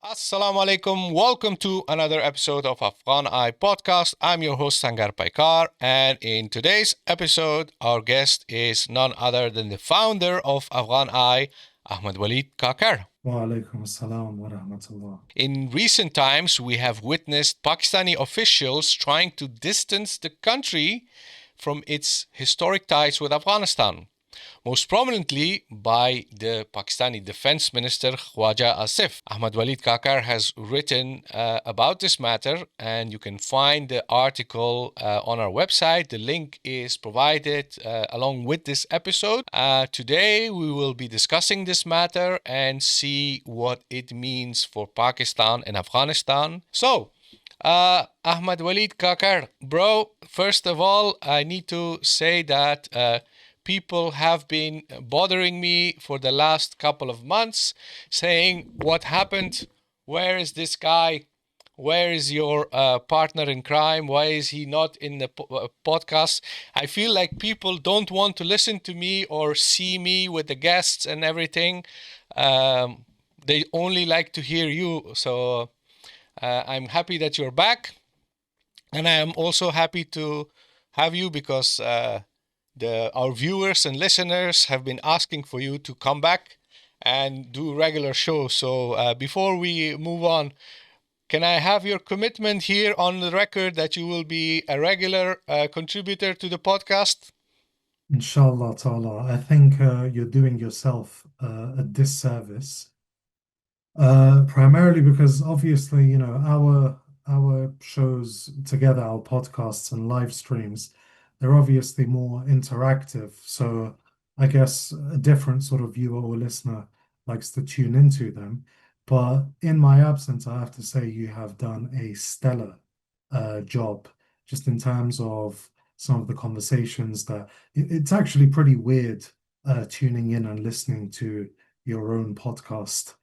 Assalamu alaikum. Welcome to another episode of Afghan Eye podcast. I'm your host Sangar Paykhar, and in today's episode, our guest is none other than the founder of Afghan Eye, Ahmad-Waleed Kakar. Wa alaikum assalam wa rahmatullah. In recent times, we have witnessed Pakistani officials trying to distance the country from its historic ties with Afghanistan, most prominently by the Pakistani Defence Minister Khawaja Asif. Ahmad-Waleed Kakar has written about this matter, and you can find the article on our website. The link is provided along with this episode. Today, we will be discussing this matter and see what it means for Pakistan and Afghanistan. So, Ahmad-Waleed Kakar, bro, first of all, I need to say that people have been bothering me for the last couple of months saying, what happened? Where is this guy? Where is your partner in crime? Why is he not in the podcast? I feel like people don't want to listen to me or see me with the guests and everything. They only like to hear you. So I'm happy that you're back. And I am also happy to have you because our viewers and listeners have been asking for you to come back and do regular shows. So before we move on, can I have your commitment here on the record that you will be a regular contributor to the podcast? Inshallah ta'ala. I think you're doing yourself a disservice. Primarily because obviously, our shows together, our podcasts and live streams, they're obviously more interactive. So I guess a different sort of viewer or listener likes to tune into them. But in my absence, I have to say you have done a stellar job just in terms of some of the conversations that it's actually pretty weird tuning in and listening to your own podcast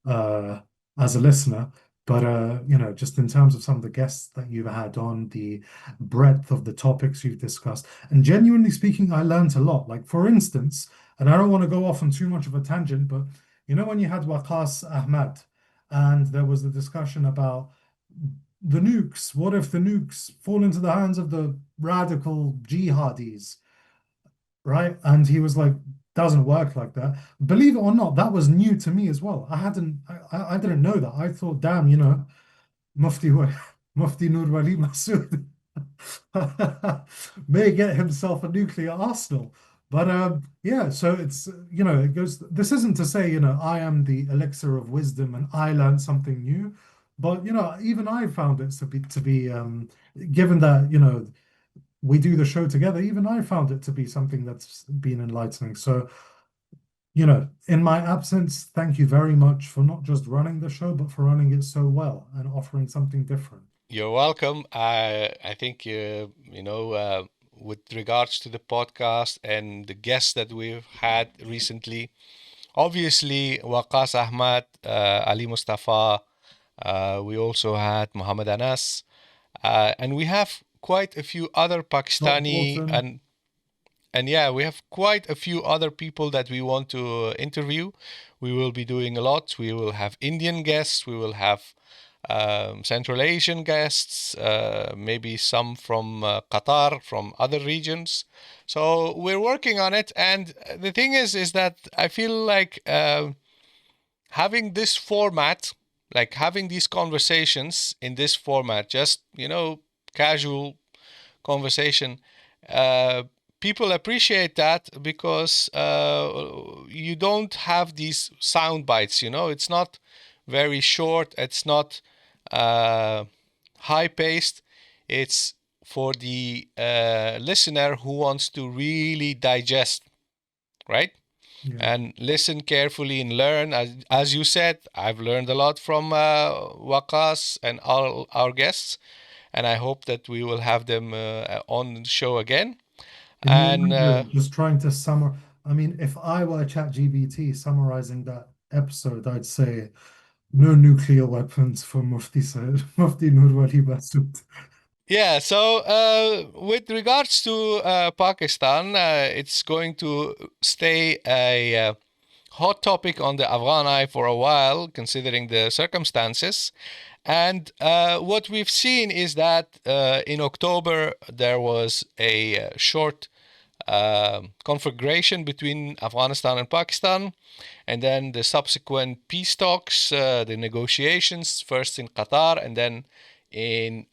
uh, as a listener. But just in terms of some of the guests that you've had on, the breadth of the topics you've discussed, and genuinely speaking, I learned a lot. Like for instance, and I don't want to go off on too much of a tangent, but when you had Waqas Ahmad, and there was the discussion about the nukes. What if the nukes fall into the hands of the radical jihadis, right? And he was like, doesn't work like that. Believe it or not, that was new to me as well. I didn't know that. I thought, damn, Mufti Mufti Nur Wali Masood may get himself a nuclear arsenal. But yeah, so it's it goes. This isn't to say I am the elixir of wisdom and I learned something new, but even I found it to be given that we do the show together. Even I found it to be something that's been enlightening. So, in my absence, thank you very much for not just running the show, but for running it so well and offering something different. You're welcome. I think with regards to the podcast and the guests that we've had recently, obviously Waqas Ahmad, Ali Mustafa. We also had Muhammad Anas, and we have quite a few other Scott Pakistani Horton. and yeah, we have quite a few other people that we want to interview. We will be doing a lot. We will have Indian guests. We will have Central Asian guests, maybe some from Qatar, from other regions. So we're working on it. And the thing is that I feel like having this format, like having these conversations in this format, just, casual conversation, uh, people appreciate that because you don't have these sound bites, it's not very short, it's not uh, high paced. It's for the listener who wants to really digest, right? Yeah. And listen carefully and learn. As you said, I've learned a lot from Waqas and all our guests, and I hope that we will have them on the show again. Can you And imagine just trying to I mean, if I were ChatGPT summarizing that episode, I'd say no nuclear weapons for Mufti Said, Mufti Nur Wali Masood. yeah, so with regards to Pakistan, it's going to stay a hot topic on the Afghan eye for a while, considering the circumstances. And what we've seen is that in October there was a short conflagration between Afghanistan and Pakistan, and then the subsequent peace talks, the negotiations, first in Qatar and then in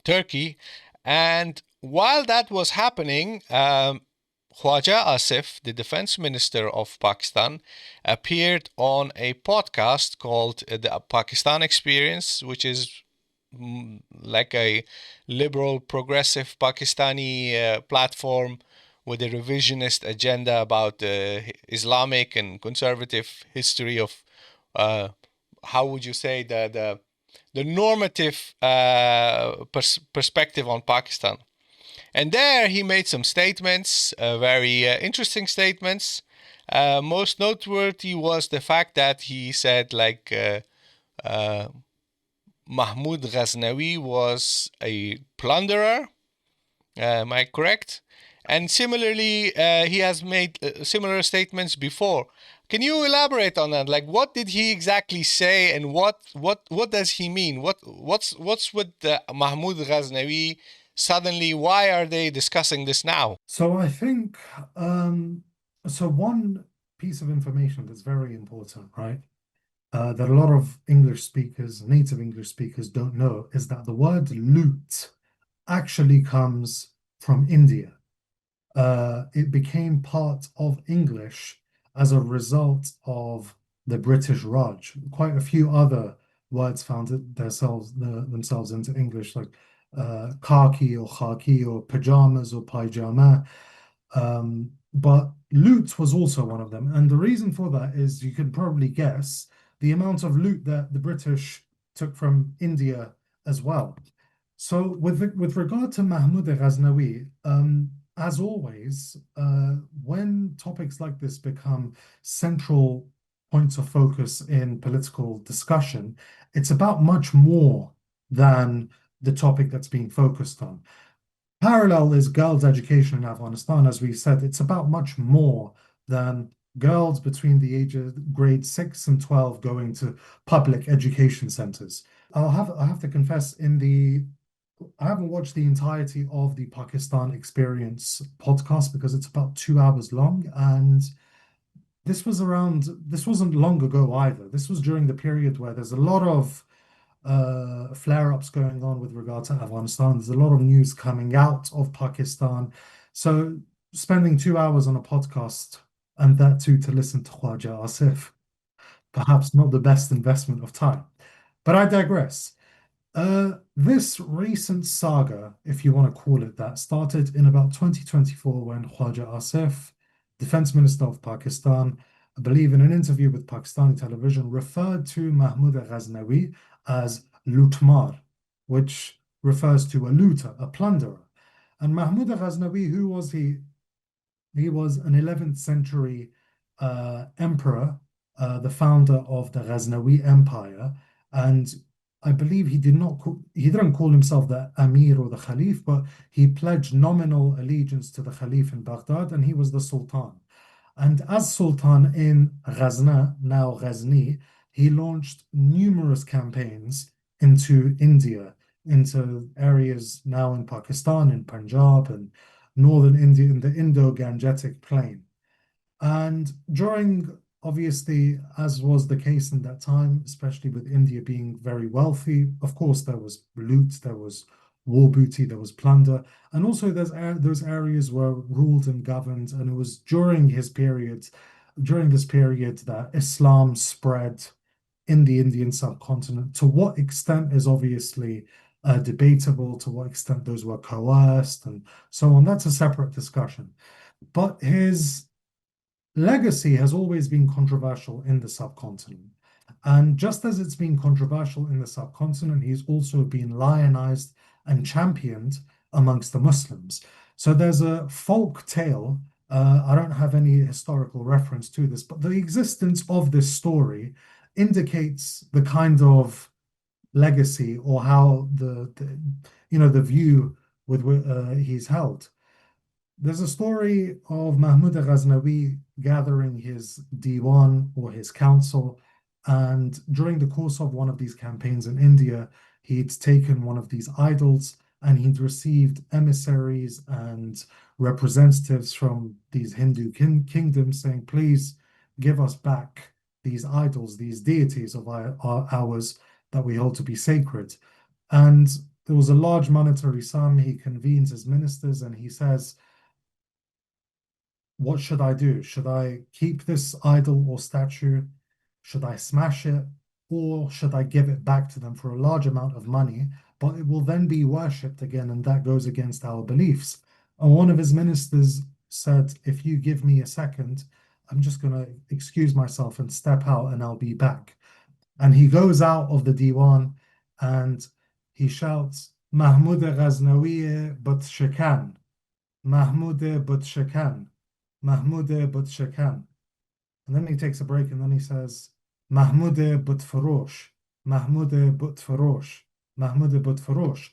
Turkey. And while that was happening, Khawaja Asif, the Defence Minister of Pakistan, appeared on a podcast called The Pakistan Experience, which is like a liberal, progressive Pakistani platform with a revisionist agenda about the Islamic and conservative history of, how would you say, the normative perspective on Pakistan. And there he made some statements, very interesting statements. Most noteworthy was the fact that he said, like, Mahmud Ghaznawi was a plunderer. Am I correct? And similarly, he has made similar statements before. Can you elaborate on that? Like, what did he exactly say, and what does he mean? What's with Mahmud Ghaznawi? Suddenly, why are they discussing this now? So I think so one piece of information that's very important, right? That a lot of English speakers, native English speakers, don't know is that the word loot actually comes from India. It became part of English as a result of the British Raj. Quite a few other words found themselves into English, like khaki or pajamas or pajama. But loot was also one of them. And the reason for that is, you can probably guess, the amount of loot that the British took from India as well. So with regard to Mahmud Ghaznawi, as always, when topics like this become central points of focus in political discussion, it's about much more than the topic that's being focused on. Parallel is girls' education in Afghanistan. As we said, it's about much more than girls between the ages grade 6 and 12 going to public education centers. I have to confess, I haven't watched the entirety of the Pakistan Experience podcast because it's about 2 hours long, and this wasn't long ago either. This was during the period where there's a lot of flare-ups going on with regard to Afghanistan. There's a lot of news coming out of Pakistan. So spending 2 hours on a podcast, and that too to listen to Khawaja Asif, perhaps not the best investment of time. But I digress. This recent saga, if you want to call it that, started in about 2024 when Khawaja Asif, Defence Minister of Pakistan, I believe in an interview with Pakistani television, referred to Mahmud Ghaznawi as Lutmar, which refers to a looter, a plunderer. And Mahmud Ghaznawi, who was he? He was an 11th century emperor, the founder of the Ghaznawi Empire, and I believe he didn't call himself the Amir or the Khalif, but he pledged nominal allegiance to the Khalif in Baghdad, and he was the Sultan. And as Sultan in Ghazna, now Ghazni, he launched numerous campaigns into India, into areas now in Pakistan, in Punjab, and northern India, in the Indo-Gangetic plain. And during, obviously, as was the case in that time, especially with India being very wealthy, of course, there was loot, there was war booty, there was plunder, and also those areas were ruled and governed. And it was during this period that Islam spread in the Indian subcontinent. To what extent is obviously debatable, to what extent those were coerced and so on. That's a separate discussion. But his legacy has always been controversial in the subcontinent. And just as it's been controversial in the subcontinent, he's also been lionized and championed amongst the Muslims. So there's a folk tale. I don't have any historical reference to this, but the existence of this story indicates the kind of legacy, or how the view with he's held. There's a story of Mahmud of Ghaznawi gathering his diwan or his council, and during the course of one of these campaigns in India, he'd taken one of these idols and he'd received emissaries and representatives from these Hindu kingdoms saying, please give us back these idols, these deities of ours that we hold to be sacred. And there was a large monetary sum. He convenes his ministers and he says, what should I do? Should I keep this idol or statue? Should I smash it? Or should I give it back to them for a large amount of money? But it will then be worshipped again, and that goes against our beliefs. And one of his ministers said, if you give me a second, I'm just going to excuse myself and step out, and I'll be back. And he goes out of the diwan and he shouts, Mahmud Ghaznawi but shakan, Mahmud but shakan. Mahmud but shakan. And then he takes a break and then he says, Mahmud but farosh, Mahmud but farosh, Mahmud but farosh.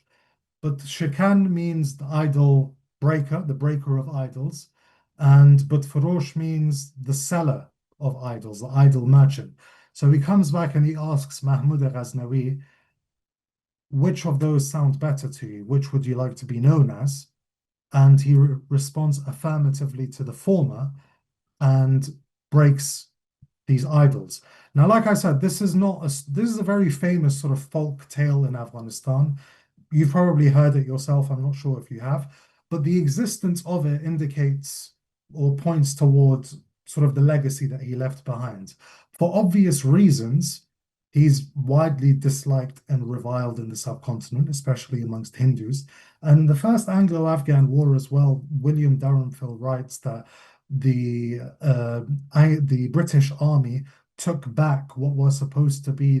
But shakan means the idol breaker, the breaker of idols. And but farosh means the seller of idols, the idol merchant. So he comes back and he asks Mahmud Ghaznawi, which of those sounds better to you? Which would you like to be known as? And he responds affirmatively to the former and breaks these idols. Now, like I said, this is not this is a very famous sort of folk tale in Afghanistan. You've probably heard it yourself. I'm not sure if you have, but the existence of it indicates or points towards sort of the legacy that he left behind. For obvious reasons, he's widely disliked and reviled in the subcontinent, especially amongst Hindus. And in the First Anglo-Afghan War as well, William Dalrymple writes that the British Army took back what was supposed to be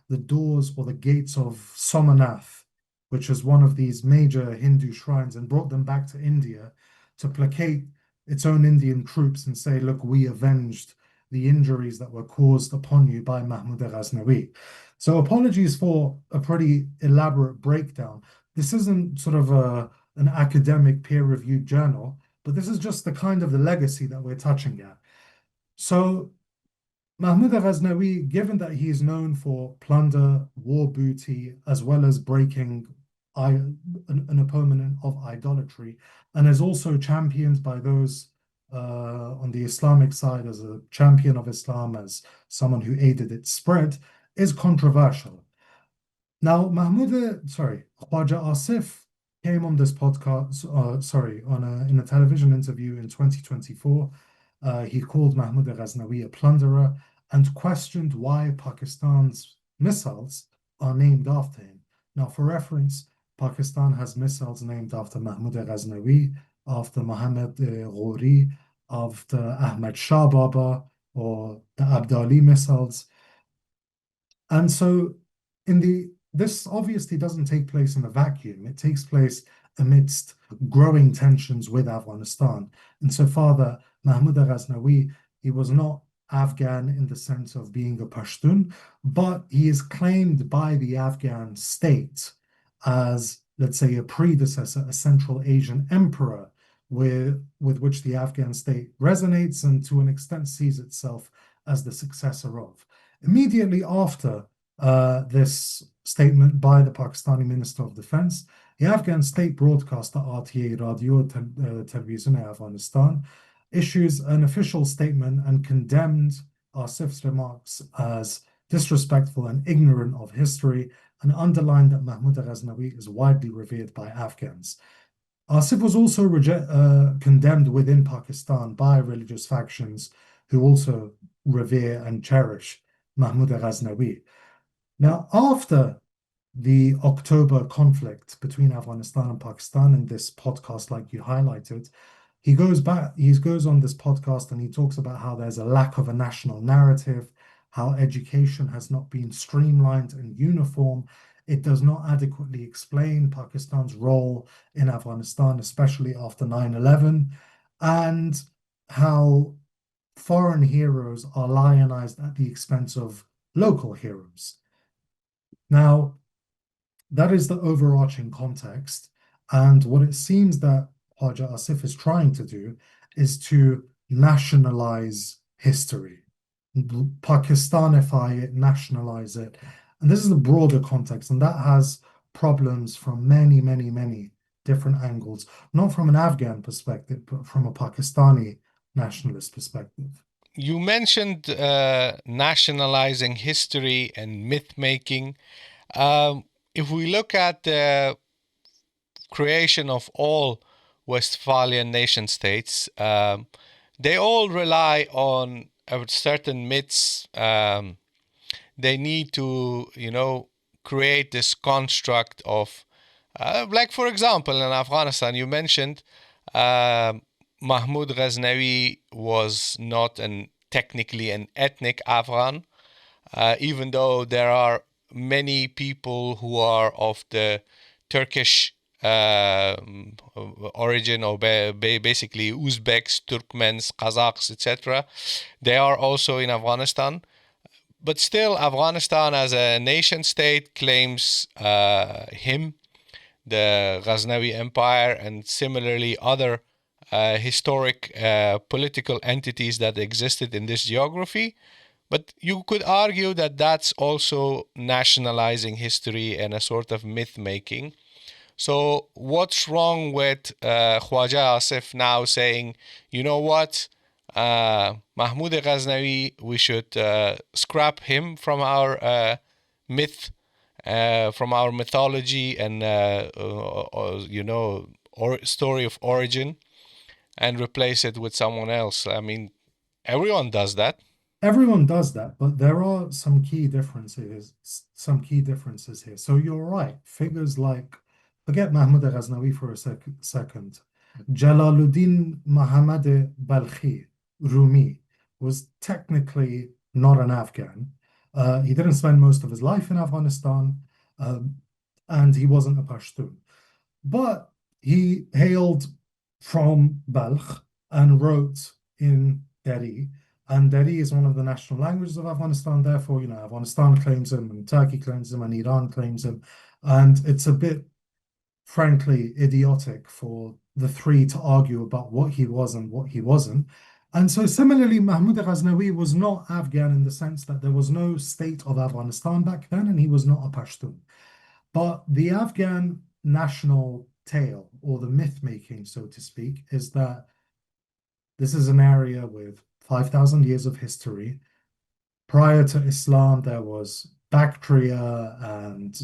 the doors or the gates of Somanath, which is one of these major Hindu shrines, and brought them back to India to placate its own Indian troops and say, look, we avenged the injuries that were caused upon you by Mahmud Ghaznawi. So apologies for a pretty elaborate breakdown. This isn't sort of an academic peer-reviewed journal, but this is just the kind of the legacy that we're touching at. So Mahmud Ghaznawi, given that he is known for plunder, war booty, as well as breaking an opponent of idolatry, and is also championed by those on the Islamic side as a champion of Islam, as someone who aided its spread, is controversial. Now, Khawaja Asif came on this podcast, in a television interview in 2024. He called Mahmud Ghaznawi a plunderer and questioned why Pakistan's missiles are named after him. Now, for reference, Pakistan has missiles named after Mahmud Ghaznawi, after Muhammad Ghori, after Ahmad Shah Baba, or the Abdali missiles. And so this obviously doesn't take place in a vacuum. It takes place amidst growing tensions with Afghanistan. And so far that Mahmud Ghaznawi, he was not Afghan in the sense of being a Pashtun, but he is claimed by the Afghan state as, let's say, a predecessor, a Central Asian emperor with which the Afghan state resonates and to an extent sees itself as the successor of. Immediately after this statement by the Pakistani Minister of Defence, the Afghan state broadcaster RTA Radio Television Afghanistan issues an official statement and condemned Asif's remarks as disrespectful and ignorant of history, and underlined that Mahmud Ghaznawi is widely revered by Afghans. Asif was also condemned within Pakistan by religious factions who also revere and cherish Mahmud Ghaznawi. Now, after the October conflict between Afghanistan and Pakistan, in this podcast, like you highlighted, he goes on this podcast and he talks about how there's a lack of a national narrative, how education has not been streamlined and uniform. It does not adequately explain Pakistan's role in Afghanistan, especially after 9/11, and how foreign heroes are lionized at the expense of local heroes. Now, that is the overarching context. And what it seems that Khawaja Asif is trying to do is to nationalize history, Pakistanify it, nationalize it. And this is the broader context, and that has problems from many, many, many different angles, not from an Afghan perspective, but from a Pakistani nationalist perspective. You mentioned nationalizing history and myth making. If we look at the creation of all Westphalian nation states, they all rely on certain myths. They need to, create this construct of, like for example, in Afghanistan, you mentioned Mahmud Ghaznavi was not technically an ethnic Afghan, even though there are many people who are of the Turkish origin, or basically Uzbeks, Turkmens, Kazakhs, etc. They are also in Afghanistan. But still, Afghanistan as a nation state claims him, the Ghaznavi Empire, and similarly other historic political entities that existed in this geography. But you could argue that that's also nationalizing history and a sort of myth making. So what's wrong with Khawaja Asif now saying, you know what, Mahmud Ghaznavi, we should scrap him from our myth, from our mythology and, or story of origin, and replace it with someone else? I mean, everyone does that. Everyone does that, but there are some key differences here. So you're right. Figures like, forget Mahmud Ghaznavi for a second. Jalaluddin Muhammad Balkhi, Rumi, was technically not an Afghan. He didn't spend most of his life in Afghanistan, and he wasn't a Pashtun. But he hailed from Balkh and wrote in Dari, and Dari is one of the national languages of Afghanistan. Therefore, Afghanistan claims him, and Turkey claims him, and Iran claims him. And it's a bit, frankly, idiotic for the three to argue about what he was and what he wasn't. And so, similarly, Mahmud Ghaznavi was not Afghan in the sense that there was no state of Afghanistan back then, and he was not a Pashtun. But the Afghan national tale, or the myth making, so to speak, is that this is an area with 5,000 years of history. Prior to Islam, there was Bactria and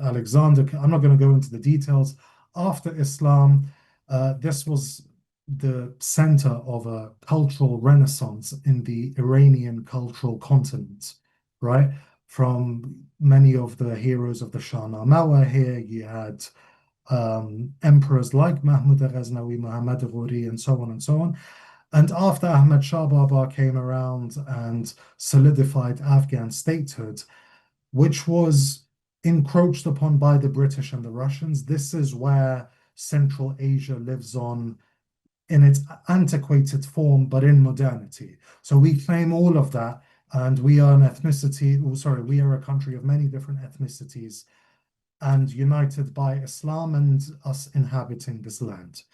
Alexander. I'm not going to go into the details. After Islam, this was the center of a cultural renaissance in the Iranian cultural continent, right? From many of the heroes of the Shahnameh were here. You had emperors like Mahmud Ghaznavi, Muhammad Ghori, and so on and so on. And after Ahmad Shah Baba came around and solidified Afghan statehood, which was encroached upon by the British and the Russians, this is where Central Asia lives on in its antiquated form, but in modernity. So we claim all of that, and we are we are a country of many different ethnicities and united by Islam and us inhabiting this land.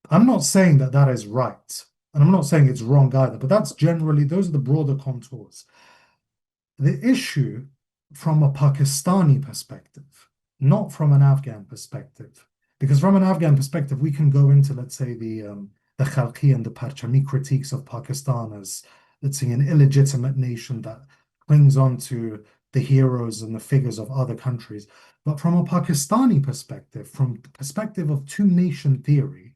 I'm not saying that that is right, and I'm not saying it's wrong either, but those are the broader contours. The issue from a Pakistani perspective, not from an Afghan perspective, because from an Afghan perspective, we can go into, let's say, the Khalqi and the Parchami critiques of Pakistan as, let's say, an illegitimate nation that clings on to the heroes and the figures of other countries. But from a Pakistani perspective, from the perspective of two-nation theory,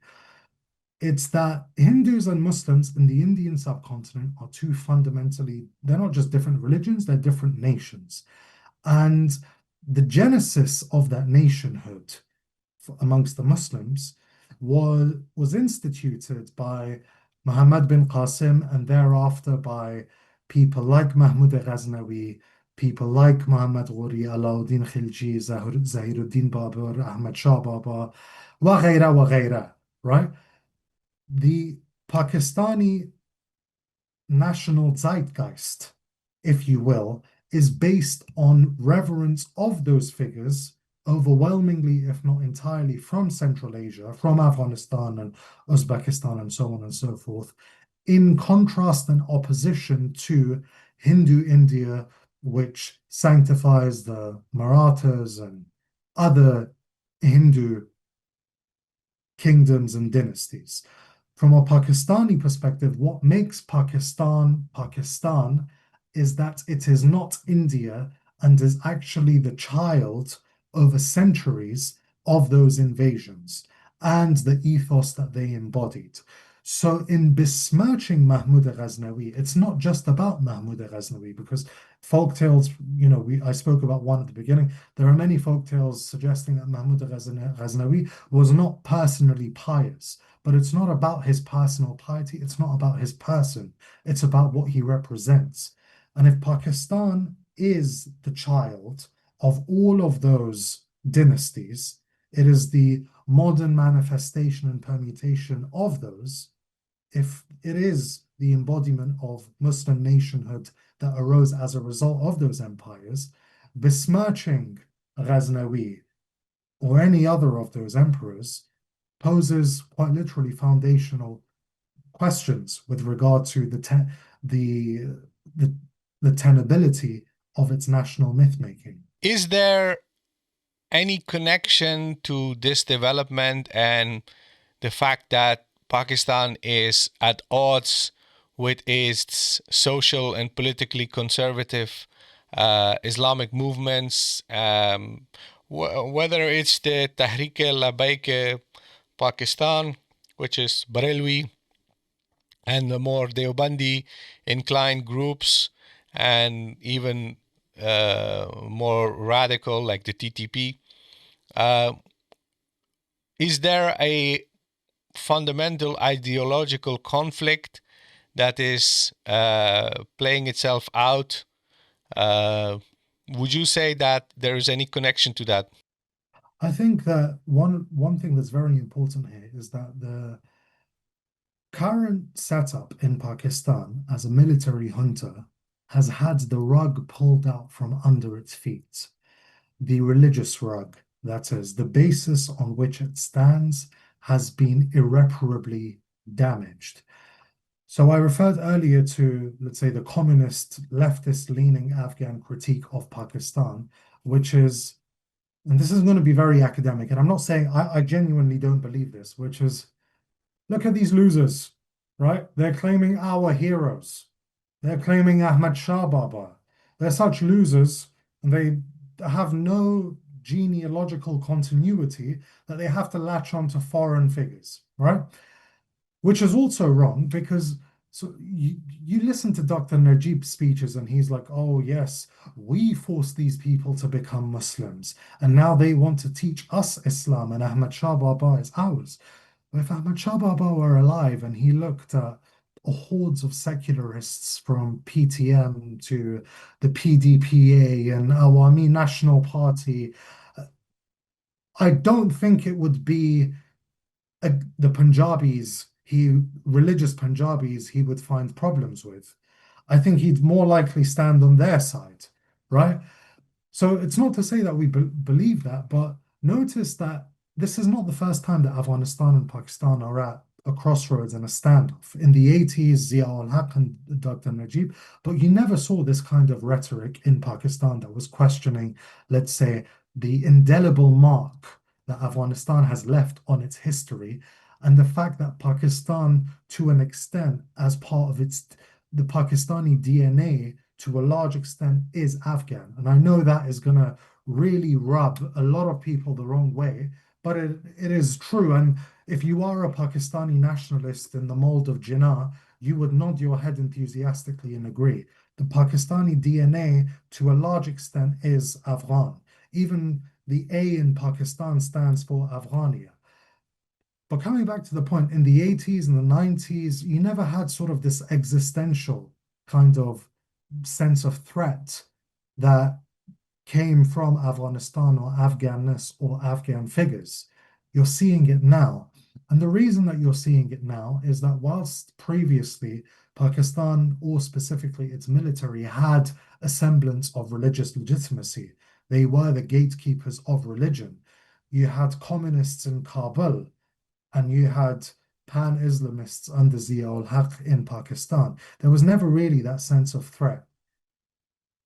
it's that Hindus and Muslims in the Indian subcontinent are they're not just different religions, they're different nations. And the genesis of that nationhood amongst the Muslims was instituted by Muhammad bin Qasim, and thereafter by people like Mahmud Ghaznavi, people like Muhammad Ghori, Alauddin Khilji, Zahiruddin Babur, Ahmad Shah Baba, wa ghayra, right? The Pakistani national zeitgeist, if you will, is based on reverence of those figures overwhelmingly, if not entirely, from Central Asia, from Afghanistan and Uzbekistan and so on and so forth, in contrast and opposition to Hindu India, which sanctifies the Marathas and other Hindu kingdoms and dynasties. From a Pakistani perspective, what makes Pakistan Pakistan is that it is not India and is actually the child over centuries of those invasions and the ethos that they embodied. So, in besmirching Mahmud of Ghaznawi, it's not just about Mahmud of Ghaznawi, because folk tales, I spoke about one at the beginning. There are many folk tales suggesting that Mahmud of Ghaznawi was not personally pious, but it's not about his personal piety. It's not about his person. It's about what he represents. And if Pakistan is the child of all of those dynasties, it is the modern manifestation and permutation of those. If it is the embodiment of Muslim nationhood that arose as a result of those empires, besmirching Ghaznawi or any other of those emperors poses quite literally foundational questions with regard to the tenability of its national myth making. Is there any connection to this development and the fact that Pakistan is at odds with its social and politically conservative Islamic movements, whether it's the Tehreek-e-Labbaik Pakistan, which is Barelwi, and the more Deobandi inclined groups, and even more radical like the TTP. Is there a fundamental ideological conflict that is playing itself out? Would you say that there is any connection to that? I think that one thing that's very important here is that the current setup in Pakistan as a military junta has had the rug pulled out from under its feet. The religious rug, that is, the basis on which it stands, has been irreparably damaged. So I referred earlier to, let's say, the communist, leftist-leaning Afghan critique of Pakistan, which is, and this is going to be very academic, and I'm not saying I genuinely don't believe this, which is, look at these losers, right? They're claiming our heroes. They're claiming Ahmad Shah Baba. They're such losers, and they have no genealogical continuity that they have to latch on to foreign figures, right? Which is also wrong because so you listen to Dr. Najib's speeches and he's like, oh yes, we forced these people to become Muslims and now they want to teach us Islam and Ahmad Shah Baba is ours. If Ahmad Shah Baba were alive and he looked at hordes of secularists from PTM to the PDPA and Awami National Party, I don't think it would be the Punjabis, religious Punjabis, he would find problems with. I think he'd more likely stand on their side, right? So it's not to say that we believe that, but notice that this is not the first time that Afghanistan and Pakistan are at a crossroads and a standoff. In the 80s, Zia-ul-Haq and Dr. Najib, but you never saw this kind of rhetoric in Pakistan that was questioning, let's say, the indelible mark that Afghanistan has left on its history, and the fact that Pakistan, to an extent, as part of the Pakistani DNA, to a large extent, is Afghan. And I know that is going to really rub a lot of people the wrong way, but it is true. And if you are a Pakistani nationalist in the mold of Jinnah, you would nod your head enthusiastically and agree. The Pakistani DNA, to a large extent, is Afghan. Even the A in Pakistan stands for Afghania. But coming back to the point, in the 80s and the 90s, you never had sort of this existential kind of sense of threat that came from Afghanistan or Afghanness or Afghan figures. You're seeing it now. And the reason that you're seeing it now is that whilst previously Pakistan, or specifically its military, had a semblance of religious legitimacy, They were the gatekeepers of religion. You had communists in Kabul, and you had pan-Islamists under Zia-ul-Haq in Pakistan. There was never really that sense of threat.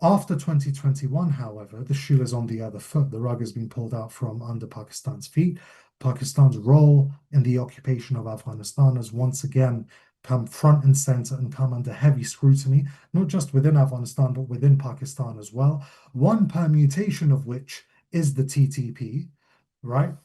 After 2021, however, the shoe is on the other foot. The rug has been pulled out from under Pakistan's feet. Pakistan's role in the occupation of Afghanistan has once again come front and center and come under heavy scrutiny, not just within Afghanistan, but within Pakistan as well. One permutation of which is the TTP, right?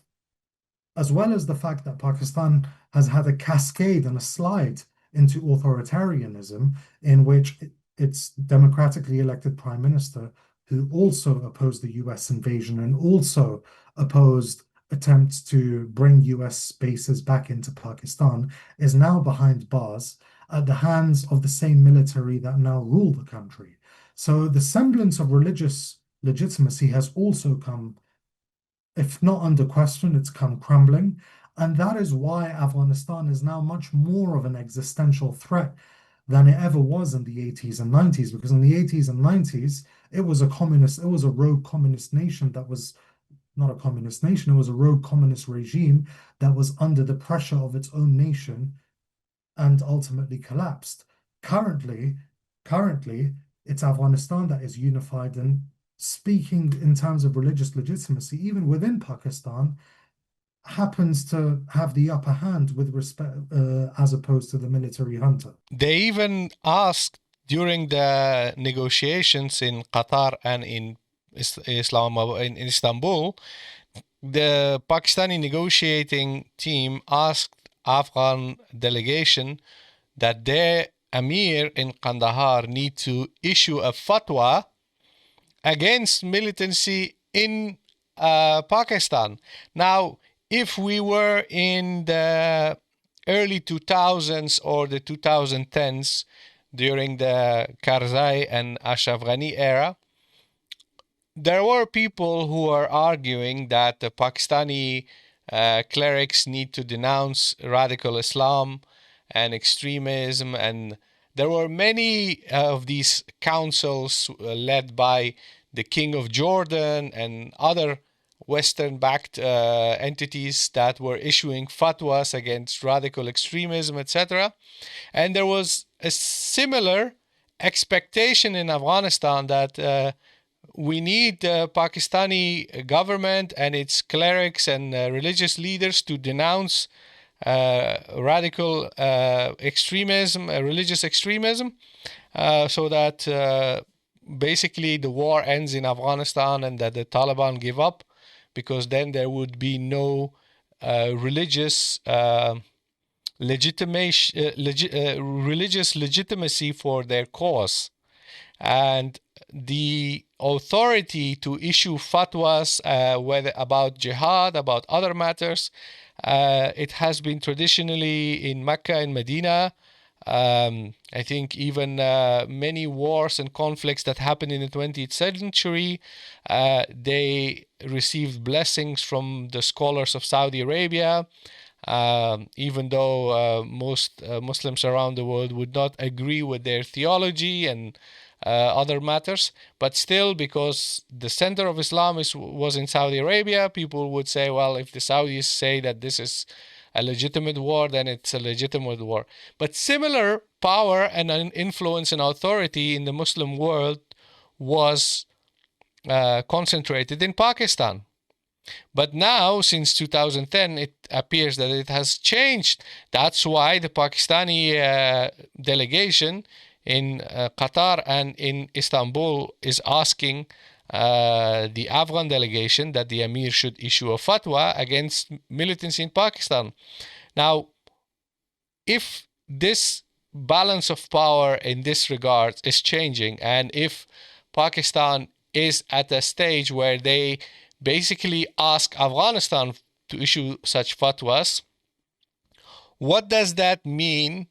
As well as the fact that Pakistan has had a cascade and a slide into authoritarianism in which its democratically elected prime minister, who also opposed the US invasion and also opposed attempts to bring US bases back into Pakistan, is now behind bars at the hands of the same military that now rule the country. So the semblance of religious legitimacy has also come, if not under question, it's come crumbling. And that is why Afghanistan is now much more of an existential threat than it ever was in the 80s and 90s, because in the 80s and 90s, it was a rogue communist nation that was not a communist nation, it was a rogue communist regime that was under the pressure of its own nation and ultimately collapsed. Currently, it's Afghanistan that is unified, and speaking in terms of religious legitimacy, even within Pakistan, happens to have the upper hand with respect, as opposed to the military junta. They even asked during the negotiations in Qatar and in Islamabad, in Istanbul, the Pakistani negotiating team asked Afghan delegation that their Amir in Kandahar need to issue a fatwa against militancy in Pakistan. Now, if we were in the early 2000s or the 2010s during the Karzai and Ashraf Ghani era, there were people who were arguing that the Pakistani clerics need to denounce radical Islam and extremism, and there were many of these councils led by the King of Jordan and other Western-backed entities that were issuing fatwas against radical extremism, etc. And there was a similar expectation in Afghanistan that we need the Pakistani government and its clerics and religious leaders to denounce radical extremism, religious extremism, so that basically the war ends in Afghanistan and that the Taliban give up, because then there would be no religious legitimacy for their cause. And the authority to issue fatwas, whether about jihad, about other matters, it has been traditionally in Mecca and Medina. I think even many wars and conflicts that happened in the 20th century, they received blessings from the scholars of Saudi Arabia, even though most Muslims around the world would not agree with their theology and other matters. But still, because the center of Islam was in Saudi Arabia, people would say, well, if the Saudis say that this is a legitimate war, then it's a legitimate war. But similar power and influence and authority in the Muslim world was concentrated in Pakistan. But now, since 2010, it appears that it has changed. That's why the Pakistani delegation in Qatar and in Istanbul is asking the Afghan delegation that the Emir should issue a fatwa against militancy in Pakistan. Now, if this balance of power in this regard is changing, and if Pakistan is at a stage where they basically ask Afghanistan to issue such fatwas, what does that mean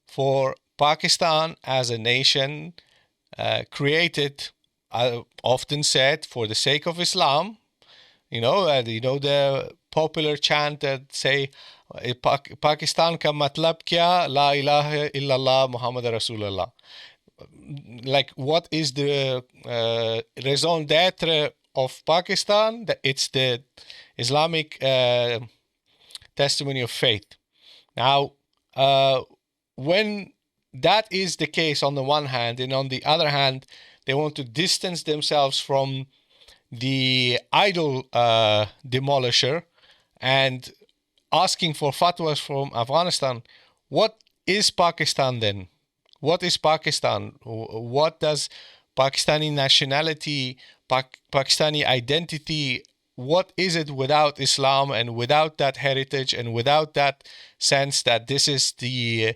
for Pakistan as a nation created, often said, for the sake of Islam? The popular chant that say, Pakistan ka matlab kya, la ilaha illallah Muhammad Rasulullah. Like, what is the raison d'etre of Pakistan. It's the Islamic testimony of faith. Now, when that is the case on the one hand, and on the other hand, they want to distance themselves from the idol demolisher and asking for fatwas from Afghanistan, what is Pakistan then? What is Pakistan? What does Pakistani nationality, Pakistani identity, what is it without Islam and without that heritage and without that sense that this is the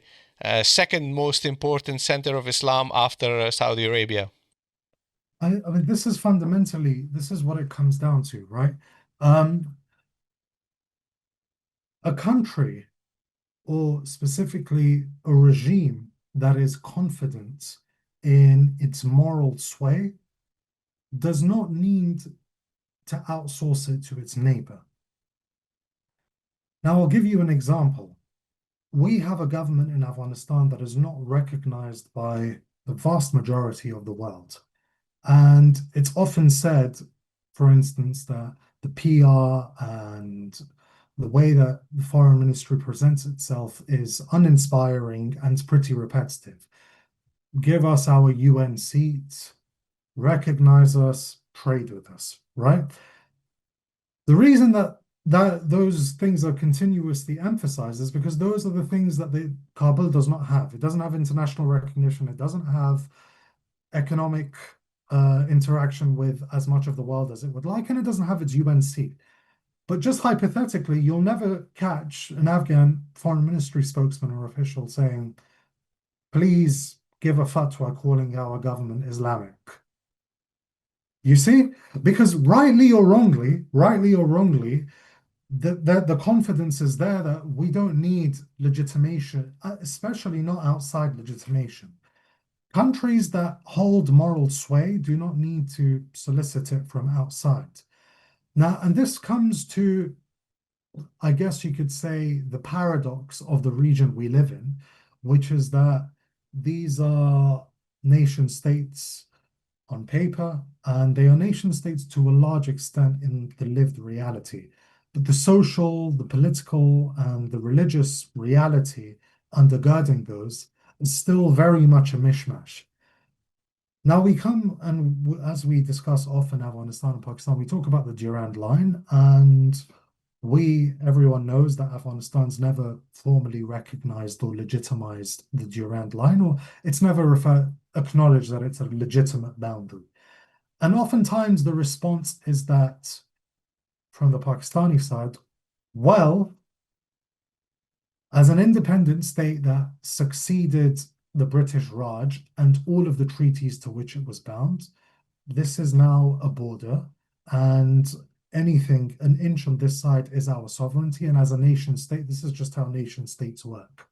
second most important center of Islam after Saudi Arabia? I mean, this is what it comes down to, right? A country, or specifically a regime that is confident in its moral sway, does not need to outsource it to its neighbor. Now, I'll give you an example. We have a government in Afghanistan that is not recognized by the vast majority of the world. And it's often said, for instance, that the PR and the way that the foreign ministry presents itself is uninspiring and pretty repetitive. Give us our UN seats, recognize us, trade with us, right? The reason that those things are continuously emphasized is because those are the things that Kabul does not have. It doesn't have international recognition. It doesn't have economic interaction with as much of the world as it would like, and it doesn't have its UN seat. But just hypothetically, you'll never catch an Afghan foreign ministry spokesman or official saying, please give a fatwa calling our government Islamic. You see? Because rightly or wrongly, the confidence is there that we don't need legitimation, especially not outside legitimation. Countries that hold moral sway do not need to solicit it from outside. Now, and this comes to, I guess you could say, the paradox of the region we live in, which is that these are nation states on paper, and they are nation states to a large extent in the lived reality. But the social, the political, and the religious reality undergirding those is still very much a mishmash. Now we come, and as we discuss often Afghanistan and Pakistan, we talk about the Durand Line, and everyone knows that Afghanistan's never formally recognized or legitimized the Durand Line, or it's never acknowledged that it's a legitimate boundary. And oftentimes the response is that from the Pakistani side, well, as an independent state that succeeded the British Raj and all of the treaties to which it was bound, this is now a border, and anything an inch on this side is our sovereignty. And as a nation state, this is just how nation states work.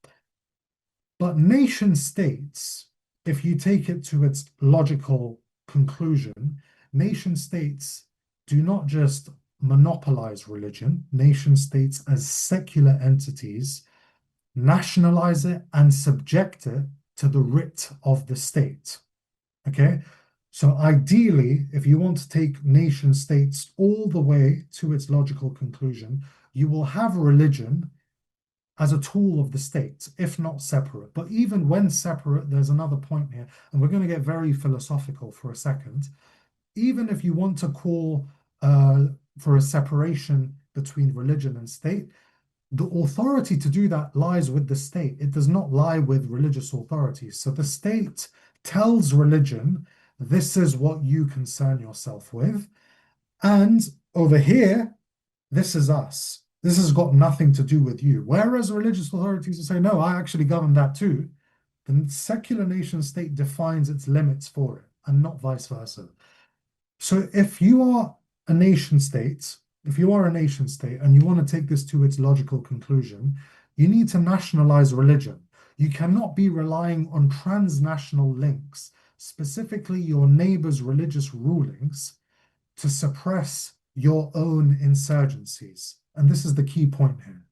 But nation states, if you take it to its logical conclusion, nation states do not just monopolize religion. Nation states, as secular entities, nationalize it and subject it to the writ of the state. Okay? So ideally, if you want to take nation states all the way to its logical conclusion, you will have religion as a tool of the state, if not separate. But even when separate, there's another point here, and we're going to get very philosophical for a second. Even if you want to call for a separation between religion and state, the authority to do that lies with the state. It does not lie with religious authorities. So the state tells religion, this is what you concern yourself with. And over here, this is us. This has got nothing to do with you. Whereas religious authorities will say, no, I actually govern that too. The secular nation state defines its limits for it, and not vice versa. So if you are a nation state, and you want to take this to its logical conclusion, you need to nationalize religion. You cannot be relying on transnational links, specifically your neighbor's religious rulings, to suppress your own insurgencies. And this is the key point here.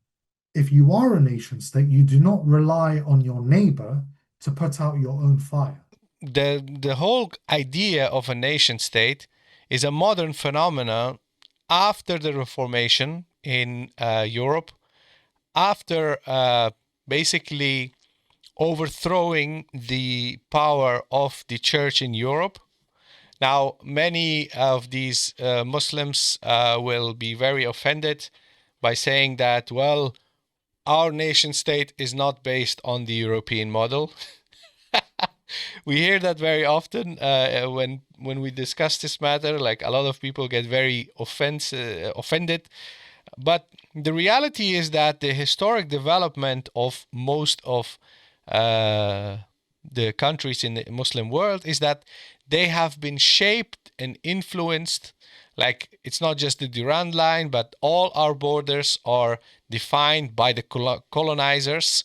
If you are a nation state, you do not rely on your neighbor to put out your own fire. The whole idea of a nation state is a modern phenomenon after the Reformation in Europe, after basically overthrowing the power of the church in Europe. Now, many of these Muslims will be very offended by saying that, well, our nation state is not based on the European model. We hear that very often when we discuss this matter. Like, a lot of people get very offended. But the reality is that the historic development of most of the countries in the Muslim world is that they have been shaped and influenced. Like, it's not just the Durand line, but all our borders are defined by the colonizers.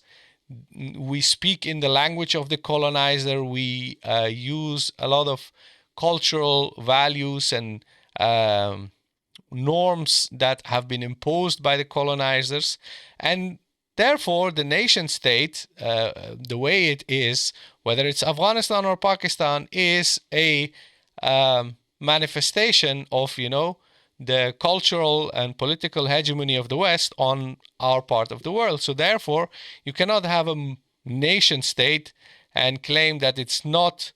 We speak in the language of the colonizer. We use a lot of cultural values and norms that have been imposed by the colonizers. And therefore, the nation state, the way it is, whether it's Afghanistan or Pakistan, is a manifestation of, the cultural and political hegemony of the West on our part of the world. So therefore, you cannot have a nation state and claim that it's not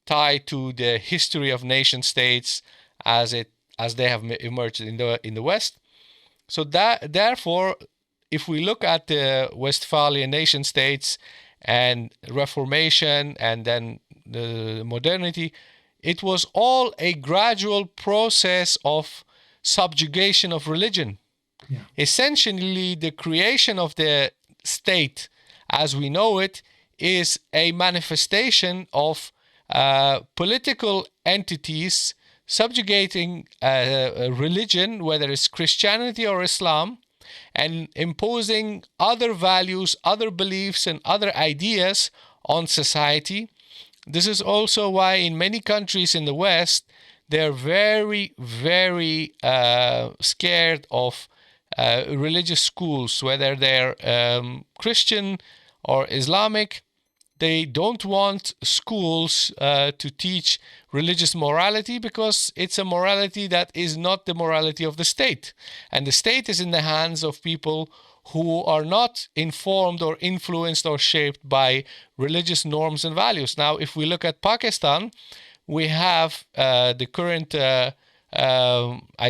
tied to the history of nation states as they have emerged in the West. So that therefore, if we look at the Westphalian nation states and Reformation and then the modernity, it was all a gradual process of subjugation of religion. Yeah. Essentially, the creation of the state as we know it is a manifestation of political entities subjugating a religion, whether it's Christianity or Islam, and imposing other values, other beliefs, and other ideas on society. This is also why in many countries in the West, they're very, very scared of religious schools, whether they're Christian or Islamic. They don't want schools to teach religious morality because it's a morality that is not the morality of the state. And the state is in the hands of people who are not informed or influenced or shaped by religious norms and values. Now, if we look at Pakistan, we have the current, I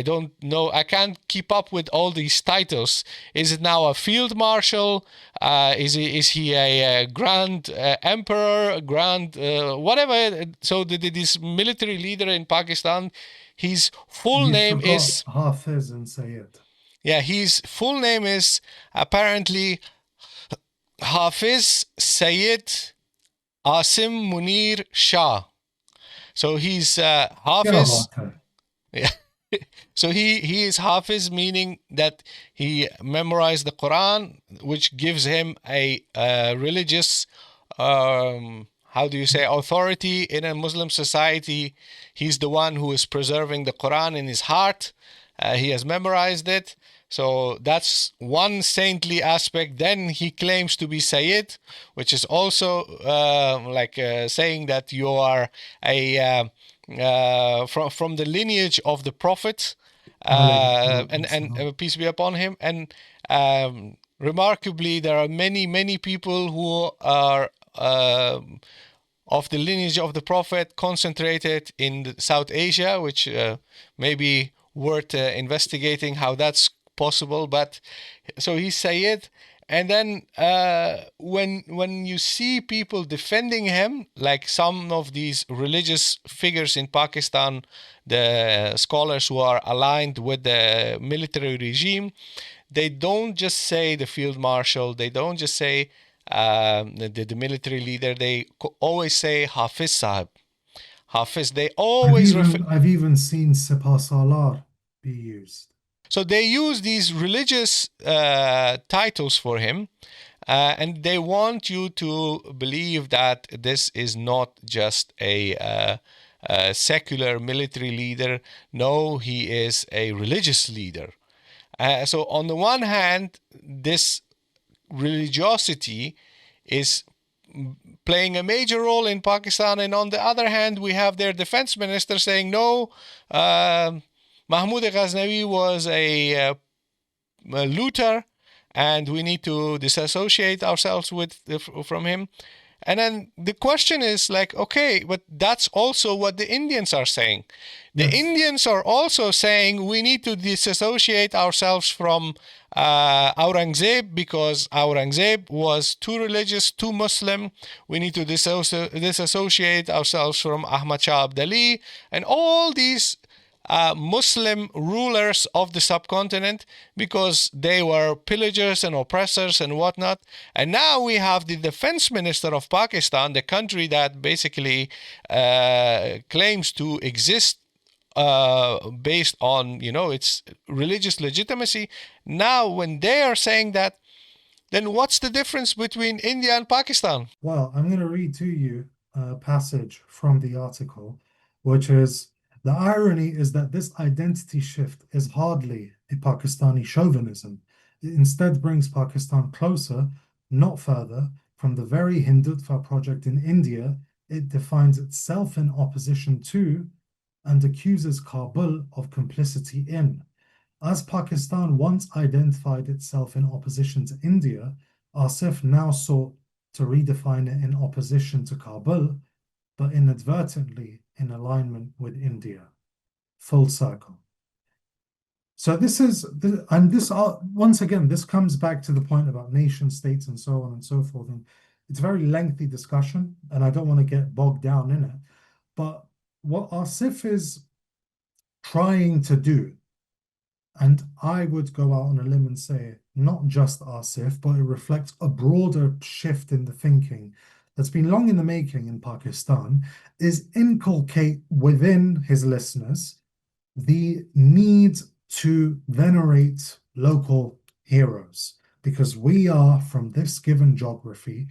don't know, I can't keep up with all these titles. Is it now a field marshal? Is he a grand emperor, grand whatever? So this military leader in Pakistan, his full name is Hafiz and Sayyid. Yeah, his full name is apparently Hafiz Sayyid Asim Munir Shah. So he's Hafiz. Yeah. So he is Hafiz, meaning that he memorized the Quran, which gives him a religious, authority in a Muslim society. He's the one who is preserving the Quran in his heart. He has memorized it. So that's one saintly aspect. Then he claims to be Sayyid, which is also saying that you are a from the lineage of the Prophet, and peace be upon him. And remarkably, there are many people who are of the lineage of the Prophet concentrated in South Asia, which may be worth investigating how that's possible. But so he's Sayyid. And then when you see people defending him, like some of these religious figures in Pakistan, the scholars who are aligned with the military regime, they don't just say the field marshal, they don't just say the military leader, they always say Hafiz Sahib. Hafiz, they always I've even seen Sepah Salar be used. So they use these religious titles for him, and they want you to believe that this is not just a secular military leader. No, he is a religious leader. So on the one hand, this religiosity is playing a major role in Pakistan, and on the other hand, we have their defense minister saying no. Mahmud of Ghazni was a looter, and we need to disassociate ourselves from him. And then the question is like, okay, but that's also what the Indians are saying. The Yes. Indians are also saying we need to disassociate ourselves from Aurangzeb because Aurangzeb was too religious, too Muslim. We need to disassociate ourselves from Ahmad Shah Abdali and all these Muslim rulers of the subcontinent because they were pillagers and oppressors and whatnot. And now we have the defense minister of Pakistan, the country that basically claims to exist based on, its religious legitimacy. Now, when they are saying that, then what's the difference between India and Pakistan? Well, I'm going to read to you a passage from the article, which is the irony is that this identity shift is hardly a Pakistani chauvinism. It instead brings Pakistan closer, not further, from the very Hindutva project in India it defines itself in opposition to and accuses Kabul of complicity in. As Pakistan once identified itself in opposition to India, Asif now sought to redefine it in opposition to Kabul, but inadvertently in alignment with India. Full circle. So this is, and this once again, this comes back to the point about nation states and so on and so forth. And it's a very lengthy discussion, and I don't want to get bogged down in it. But what Asif is trying to do, and I would go out on a limb and say, not just Asif, but it reflects a broader shift in the thinking that's been long in the making in Pakistan, is inculcate within his listeners the need to venerate local heroes, because we are from this given geography,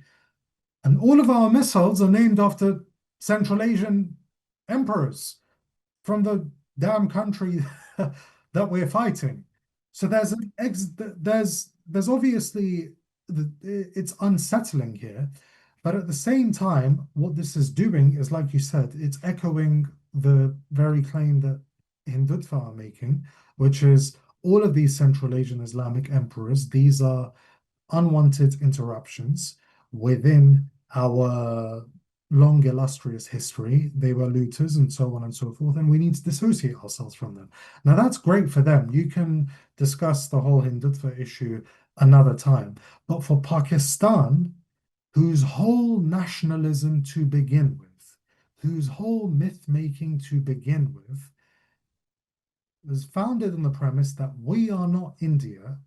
and all of our missiles are named after Central Asian emperors from the damn country that we're fighting. So there's obviously, it's unsettling here, but at the same time, what this is doing is, like you said, it's echoing the very claim that Hindutva are making, which is all of these Central Asian Islamic emperors, these are unwanted interruptions within our long illustrious history. They were looters and so on and so forth, and we need to dissociate ourselves from them. Now that's great for them. You can discuss the whole Hindutva issue another time. But for Pakistan, whose whole nationalism to begin with, whose whole myth-making to begin with, was founded on the premise that we are not India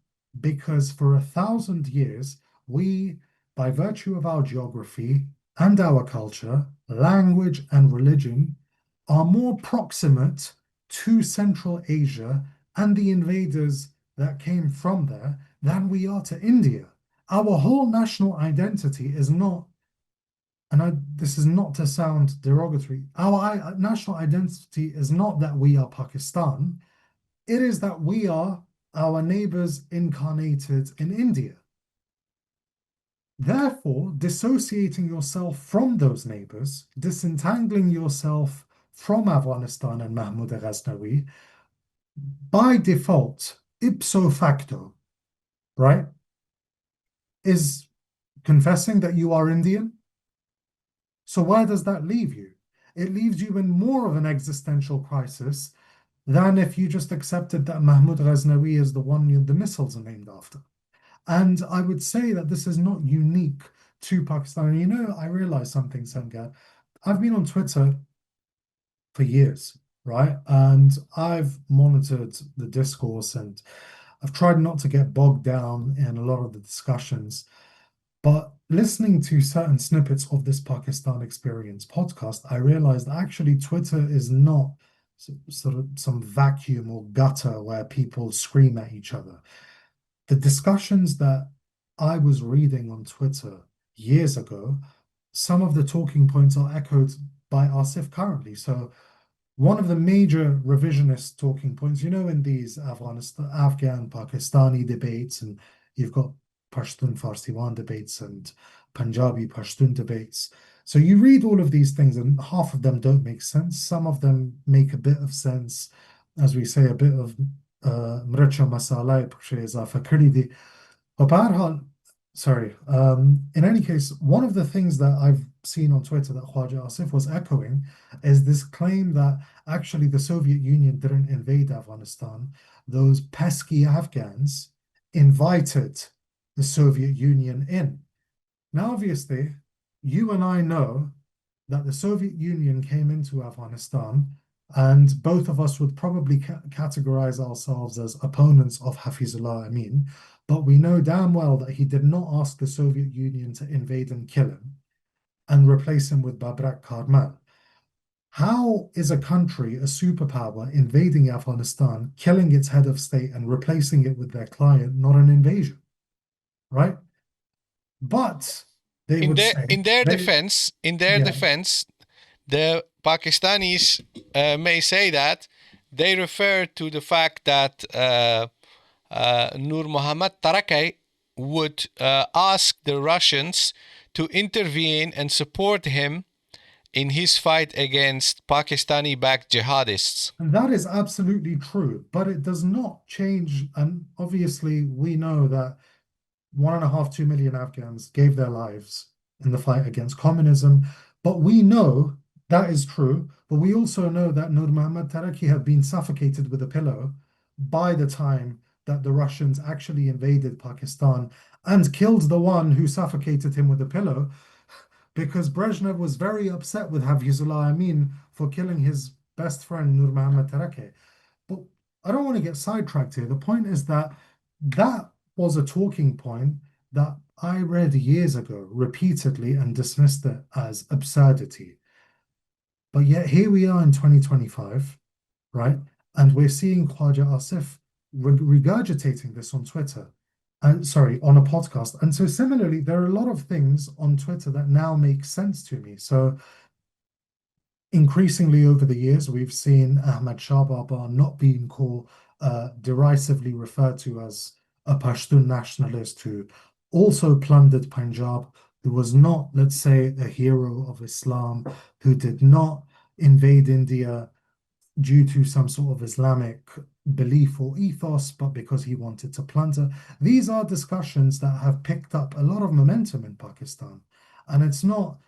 because for 1,000 years, we, by virtue of our geography and our culture, language and religion, are more proximate to Central Asia and the invaders that came from there than we are to India. Our whole national identity is not, and this is not to sound derogatory, our national identity is not that we are Pakistan, it is that we are our neighbors incarnated in India. Therefore, dissociating yourself from those neighbors, disentangling yourself from Afghanistan and Mahmud of Ghazni, by default, ipso facto, right, is confessing that you are Indian. So where does that leave you? It leaves you in more of an existential crisis than if you just accepted that Mahmud Ghazni is the one the missiles are named after. And I would say that this is not unique to Pakistan. And I realized something, Sangar. I've been on Twitter for years, right? And I've monitored the discourse and I've tried not to get bogged down in a lot of the discussions. But listening to certain snippets of this Pakistan Experience podcast, I realized actually Twitter is not sort of some vacuum or gutter where people scream at each other. The discussions that I was reading on Twitter years ago, some of the talking points are echoed by Asif currently. So one of the major revisionist talking points, in these Afghan, Pakistani debates, and you've got Pashtun Farsiwan debates and Punjabi Pashtun debates. So you read all of these things, and half of them don't make sense. Some of them make a bit of sense, as we say, a bit of mricha masala pukhe izafa kari di. But بهرحال, sorry. In any case, one of the things that I've seen on Twitter that Khawaja Asif was echoing is this claim that actually the Soviet Union didn't invade Afghanistan. Those pesky Afghans invited the Soviet Union in. Now, obviously, you and I know that the Soviet Union came into Afghanistan, and both of us would probably categorize ourselves as opponents of Hafizullah Amin, but we know damn well that he did not ask the Soviet Union to invade and kill him and replace him with Babrak Karmal. How is a country, a superpower, invading Afghanistan, killing its head of state and replacing it with their client, not an invasion, right? But they would say in their they, defense, yeah, the Pakistanis may say that they refer to the fact that Nur Muhammad Tarakay would ask the Russians to intervene and support him in his fight against Pakistani-backed jihadists. and that is absolutely true, but it does not change. And obviously, we know that 1.5, 2 million Afghans gave their lives in the fight against communism. But we know that is true. But we also know that Nur Muhammad Taraki had been suffocated with a pillow by the time that the Russians actually invaded Pakistan and killed the one who suffocated him with a pillow, because Brezhnev was very upset with Hafizullah Amin for killing his best friend Nur Muhammad Taraki. But I don't want to get sidetracked here. The point is that that was a talking point that I read years ago repeatedly and dismissed it as absurdity. But yet here we are in 2025, right? And we're seeing Khawaja Asif regurgitating this on Twitter and sorry, on a podcast. And so similarly, there are a lot of things on Twitter that now make sense to me. So increasingly over the years, we've seen Ahmad Shah Baba not being called derisively referred to as a Pashtun nationalist who also plundered Punjab, who was not, let's say, a hero of Islam, who did not invade India due to some sort of Islamic belief or ethos, but because he wanted to plunder. These are discussions that have picked up a lot of momentum in Pakistan. And it's not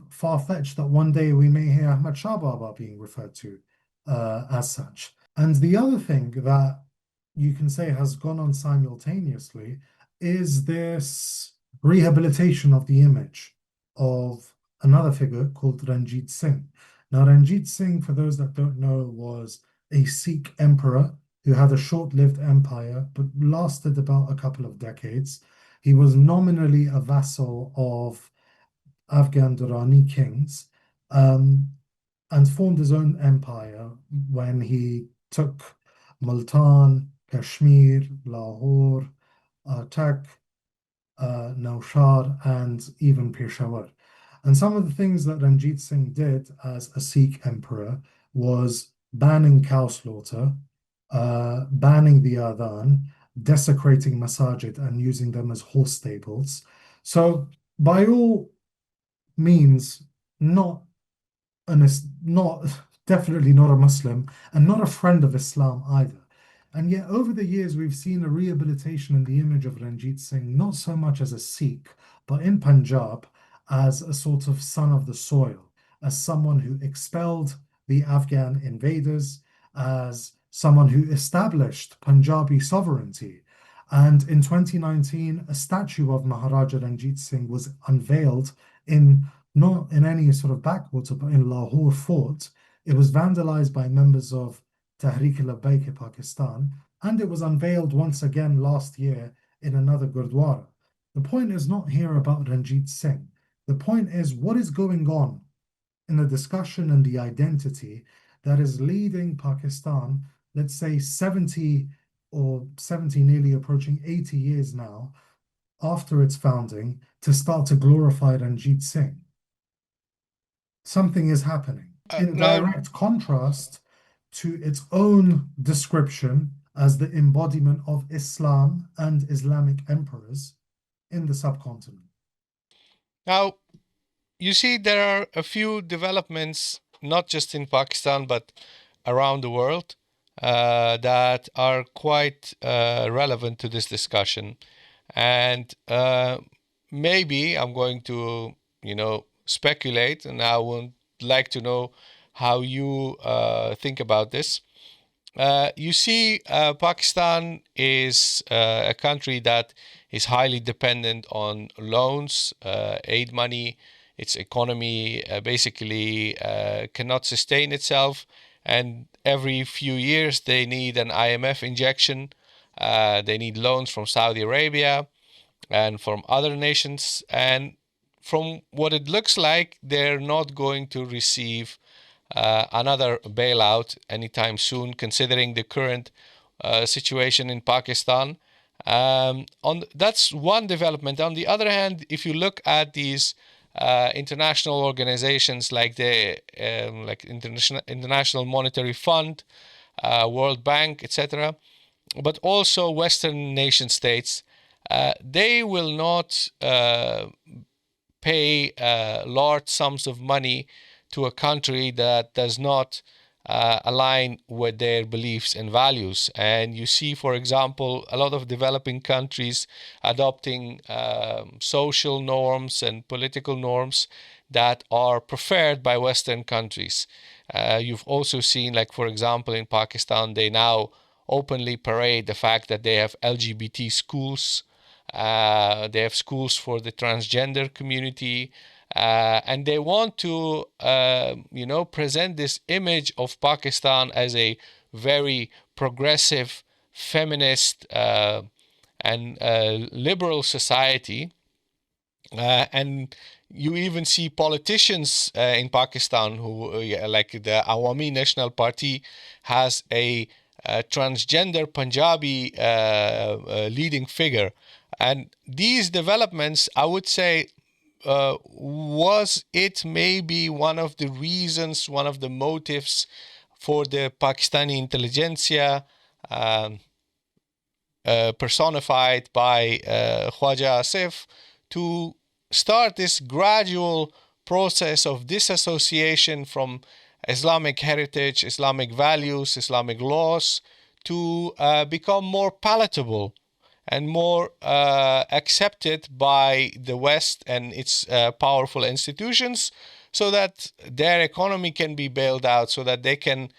far-fetched that one day we may hear Ahmad Shah Baba being referred to as such. And the other thing that you can say has gone on simultaneously is this rehabilitation of the image of another figure called Ranjit Singh. Now, Ranjit Singh, for those that don't know, was a Sikh emperor who had a short-lived empire, but lasted about a couple of decades. He was nominally a vassal of Afghan Durrani kings, and formed his own empire when he took Multan, Kashmir, Lahore, Tak, Naushad, and even Peshawar. And some of the things that Ranjit Singh did as a Sikh emperor was banning cow slaughter, banning the adhan, desecrating masajid and using them as horse stables. So by all means, not not definitely not a Muslim and not a friend of Islam either. And yet, over the years, we've seen a rehabilitation in the image of Ranjit Singh, not so much as a Sikh, but in Punjab as a sort of son of the soil, as someone who expelled the Afghan invaders, as someone who established Punjabi sovereignty. And in 2019, a statue of Maharaja Ranjit Singh was unveiled in not in any sort of backwater, but in Lahore Fort. It was vandalized by members of Tehreek-e-Labbaik Pakistan, and it was unveiled once again last year in another Gurdwara. The point is not here about Ranjit Singh. The point is what is going on in the discussion and the identity that is leading Pakistan, let's say 70 or 70, nearly approaching 80 years now, after its founding, to start to glorify Ranjit Singh. Something is happening in direct contrast to its own description as the embodiment of Islam and Islamic emperors in the subcontinent. Now, you see, there are a few developments, not just in Pakistan, but around the world, that are quite relevant to this discussion. And maybe I'm going to, speculate, and I would like to know how you think about this. You see, Pakistan is a country that is highly dependent on loans, aid money. Its economy basically cannot sustain itself, and every few years they need an IMF injection. They need loans from Saudi Arabia and from other nations. And from what it looks like, they're not going to receive another bailout anytime soon, considering the current situation in Pakistan. That's one development. On the other hand, if you look at these international organizations like the International Monetary Fund, World Bank, etc., but also Western nation states, they will not pay large sums of money to a country that does not align with their beliefs and values. And you see, for example, a lot of developing countries adopting social norms and political norms that are preferred by Western countries. You've also seen, like, for example, in Pakistan, they now openly parade the fact that they have LGBT schools. They have schools for the transgender community. And they want to, present this image of Pakistan as a very progressive, feminist, and liberal society. And you even see politicians in Pakistan who, like the Awami National Party, has a transgender Punjabi leading figure. And these developments, I would say, was it maybe one of the reasons, one of the motives for the Pakistani intelligentsia, personified by Khawaja Asif, to start this gradual process of disassociation from Islamic heritage, Islamic values, Islamic laws, to become more palatable and more accepted by the West and its powerful institutions, so that their economy can be bailed out, so that they can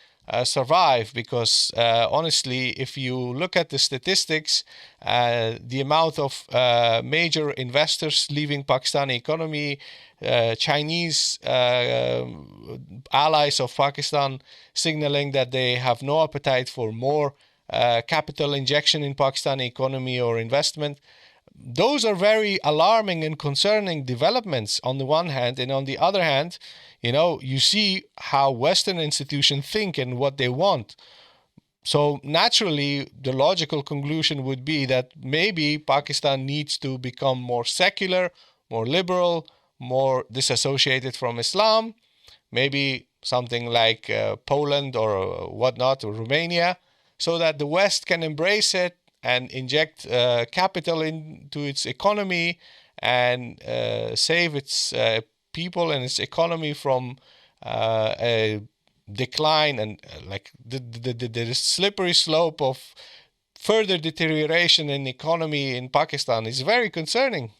survive. Because honestly, if you look at the statistics, the amount of major investors leaving Pakistani economy, Chinese allies of Pakistan signaling that they have no appetite for more capital injection in Pakistani economy or investment. Those are very alarming and concerning developments on the one hand, and on the other hand, you see how Western institutions think and what they want. So naturally, the logical conclusion would be that maybe Pakistan needs to become more secular, more liberal, more disassociated from Islam, maybe something like Poland or whatnot, or Romania, so that the West can embrace it and inject capital into its economy and save its people and its economy from a decline, and like the slippery slope of further deterioration in economy in Pakistan is very concerning.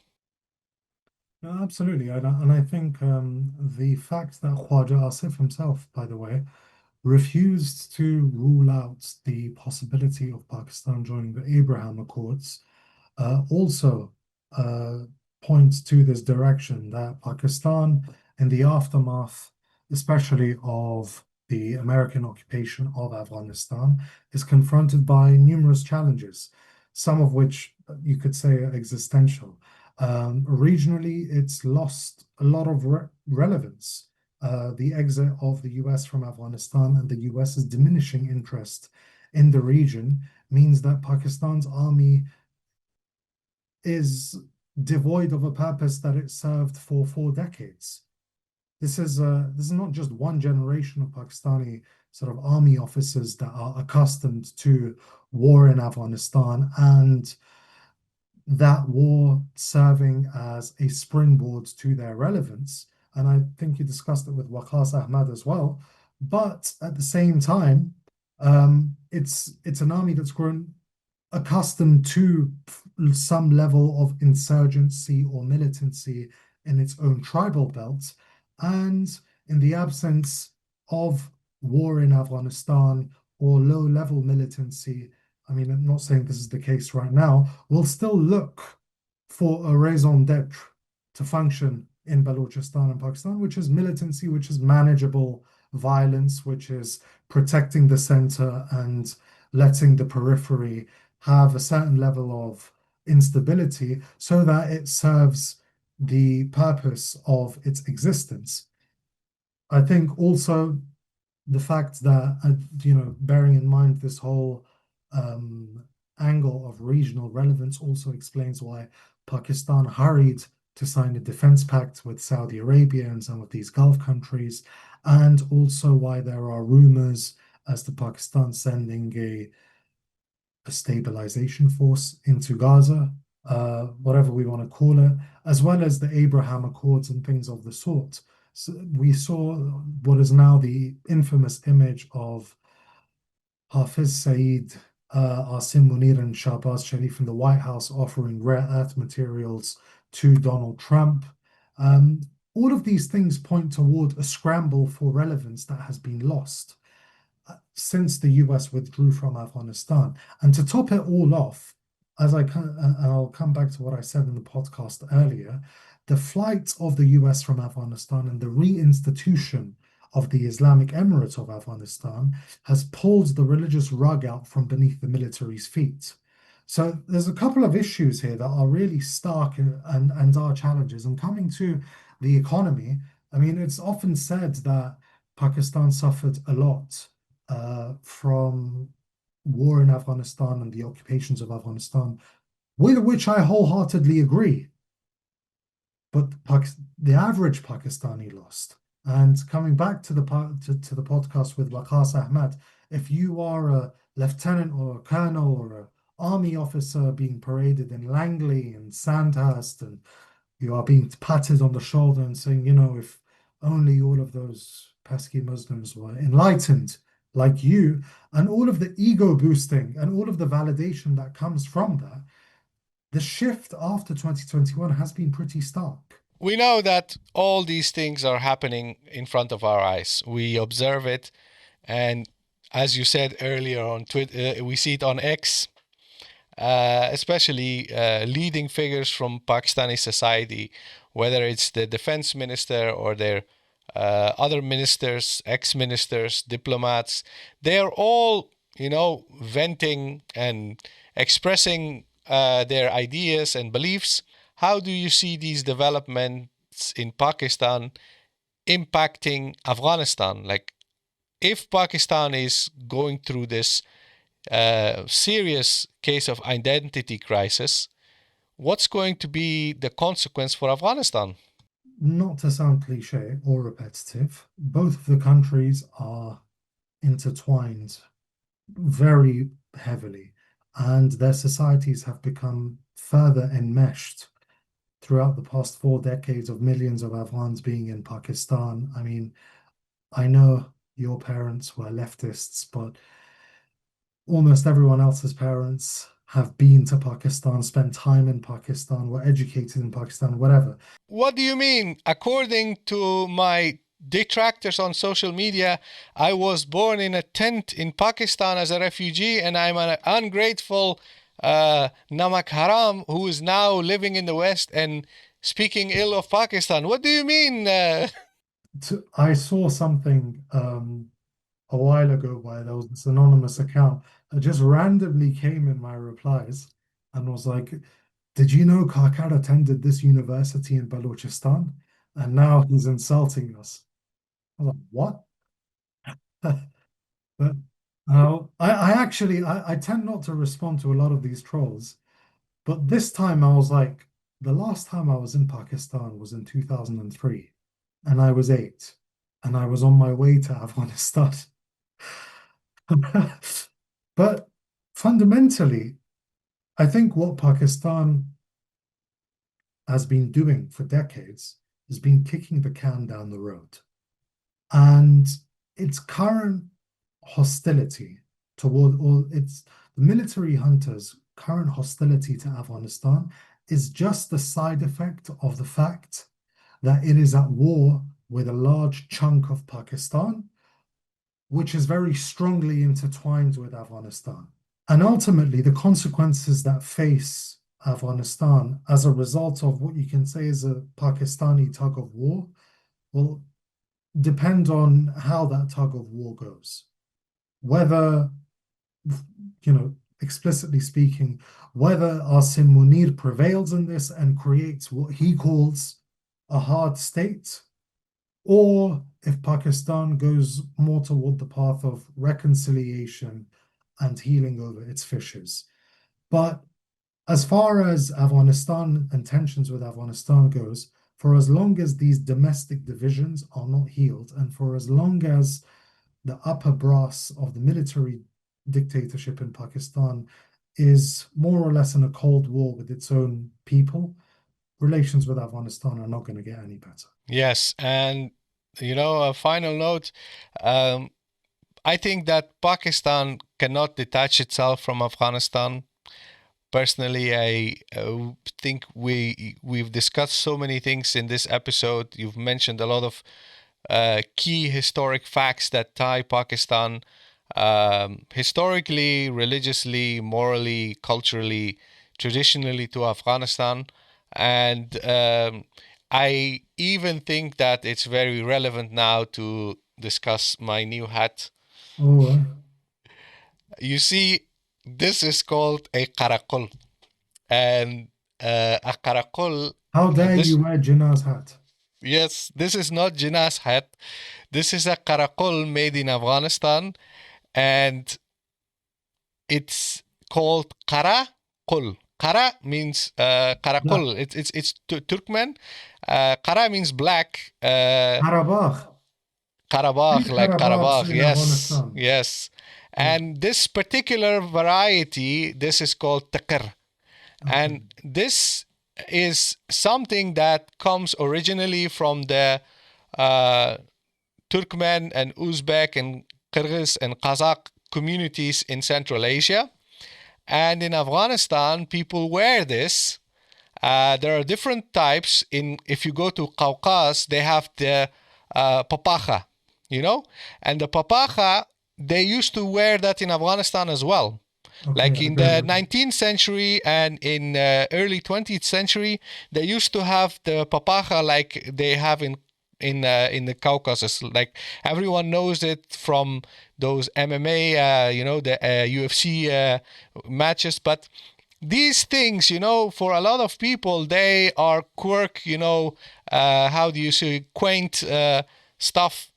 No, absolutely. And I think the fact that Khwaja Asif himself, by the way, refused to rule out the possibility of Pakistan joining the Abraham Accords also uh, points to this direction that Pakistan, in the aftermath, especially of the American occupation of Afghanistan, is confronted by numerous challenges, some of which you could say are existential. Regionally, it's lost a lot of relevance. The exit of the US from Afghanistan and the US's diminishing interest in the region means that Pakistan's army is devoid of a purpose that it served for 4 decades. This is not just one generation of Pakistani sort of army officers that are accustomed to war in Afghanistan and that war serving as a springboard to their relevance. And I think you discussed it with Waqas Ahmad as well. But at the same time, it's an army that's grown accustomed to some level of insurgency or militancy in its own tribal belts. And in the absence of war in Afghanistan or low-level militancy, I mean, I'm not saying this is the case right now, we'll still look for a raison d'etre to function in Balochistan and Pakistan, which is militancy, which is manageable violence, which is protecting the center and letting the periphery have a certain level of instability so that it serves the purpose of its existence. I think also the fact that, bearing in mind this whole um, angle of regional relevance also explains why Pakistan hurried to sign a defense pact with Saudi Arabia and some of these Gulf countries, and also why there are rumors as to Pakistan sending a stabilization force into Gaza, whatever we want to call it, as well as the Abraham Accords and things of the sort. So we saw what is now the infamous image of Hafiz Saeed, Asim Munir, and Shahbaz Sharif in the White House offering rare earth materials to Donald Trump. Um, all of these things point toward a scramble for relevance that has been lost since the US withdrew from Afghanistan. And to top it all off, and I'll come back to what I said in the podcast earlier, the flight of the US from Afghanistan and the reinstitution of the Islamic Emirate of Afghanistan has pulled the religious rug out from beneath the military's feet. So there's a couple of issues here that are really stark and are challenges. And coming to the economy, I mean, it's often said that Pakistan suffered a lot from war in Afghanistan and the occupations of Afghanistan, with which I wholeheartedly agree. But the average Pakistani lost. And coming back to the podcast with Waqas Ahmad, if you are a lieutenant or a colonel or an army officer being paraded in Langley and Sandhurst, and you are being patted on the shoulder and saying, if only all of those pesky Muslims were enlightened like you, and all of the ego boosting and all of the validation that comes from that, the shift after 2021 has been pretty stark. We know that all these things are happening in front of our eyes. We observe it, and as you said earlier on Twitter, we see it on X, especially leading figures from Pakistani society, whether it's the defense minister or their other ministers, ex-ministers, diplomats. They are all, venting and expressing their ideas and beliefs. How do you see these developments in Pakistan impacting Afghanistan? Like, if Pakistan is going through this serious case of identity crisis, what's going to be the consequence for Afghanistan? Not to sound cliche or repetitive, both of the countries are intertwined very heavily, and their societies have become further enmeshed throughout the past 4 decades of millions of Afghans being in Pakistan. I mean, I know your parents were leftists, but almost everyone else's parents have been to Pakistan, spent time in Pakistan, were educated in Pakistan, whatever. What do you mean? According to my detractors on social media, I was born in a tent in Pakistan as a refugee, and I'm an ungrateful Namak Haram who is now living in the West and speaking ill of Pakistan. What do you mean? I saw something a while ago where there was this anonymous account that just randomly came in my replies and was like, did you know Kakar attended this university in Balochistan? And now he's insulting us. I was like, what? But I actually I tend not to respond to a lot of these trolls, but this time I was like, the last time I was in Pakistan was in 2003, and I was 8, and I was on my way to Afghanistan. But fundamentally, I think what Pakistan has been doing for decades has been kicking the can down the road. And its current hostility toward all its the military hunters' current hostility to Afghanistan is just the side effect of the fact that it is at war with a large chunk of Pakistan, which is very strongly intertwined with Afghanistan. And ultimately, the consequences that face Afghanistan as a result of what you can say is a Pakistani tug of war will depend on how that tug of war goes. Whether, explicitly speaking, whether Asim Munir prevails in this and creates what he calls a hard state, or if Pakistan goes more toward the path of reconciliation and healing over its fissures. But as far as Afghanistan and tensions with Afghanistan goes, for as long as these domestic divisions are not healed, and for as long as the upper brass of the military dictatorship in Pakistan is more or less in a cold war with its own people, relations with Afghanistan are not going to get any better. Yes, and a final note. I think that Pakistan cannot detach itself from Afghanistan. Personally, I think we've discussed so many things in this episode. You've mentioned a lot of key historic facts that tie Pakistan historically, religiously, morally, culturally, traditionally to Afghanistan. And I even think that it's very relevant now to discuss my new hat. Oh, You see, this is called a karakol. And a karakol, how dare this, you wear Jinnah's hat? yes, this is not Jinnah's hat. This is a karakol made in Afghanistan, and it's called karakol. Kara means karakol. Black. It's Turkmen. Kara means black. Karabakh. Karabakh, Three like Karabakhs Karabakh. in Yes, Afghanistan. yes. Yeah. And this particular variety, this is called takar. Okay. And this is something that comes originally from the Turkmen and Uzbek and Kyrgyz and Kazakh communities in Central Asia. And in Afghanistan, people wear this. There are different types. If you go to Caucasus, they have the papacha, and the papacha, they used to wear that in Afghanistan as well. Okay, Like I in get the it. 19th century and in early 20th century, they used to have the papacha like they have in the Caucasus. Like everyone knows it from those MMA, the UFC matches. But these things, for a lot of people, they are quirk, how do you say, quaint stuff,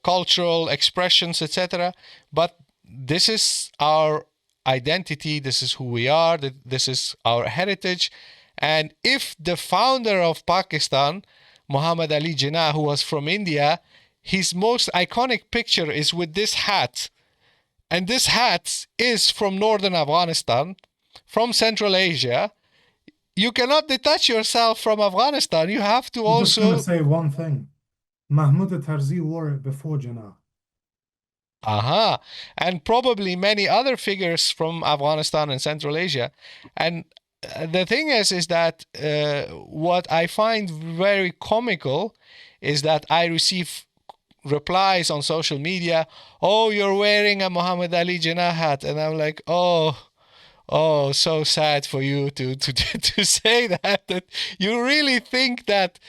cultural expressions, etc. But this is our identity. This is who we are. This is our heritage. And if the founder of Pakistan, Muhammad Ali Jinnah, who was from India, his most iconic picture is with this hat. And this hat is from northern Afghanistan, from Central Asia. You cannot detach yourself from Afghanistan. You have to I'm just going to also... say one thing. Mahmud Tarzi wore it before Jinnah. Aha. And probably many other figures from Afghanistan and Central Asia. And the thing is that what I find very comical is that I receive replies on social media, "Oh, you're wearing a Muhammad Ali Jinnah hat." And I'm like, oh, so sad for you to say that you really think that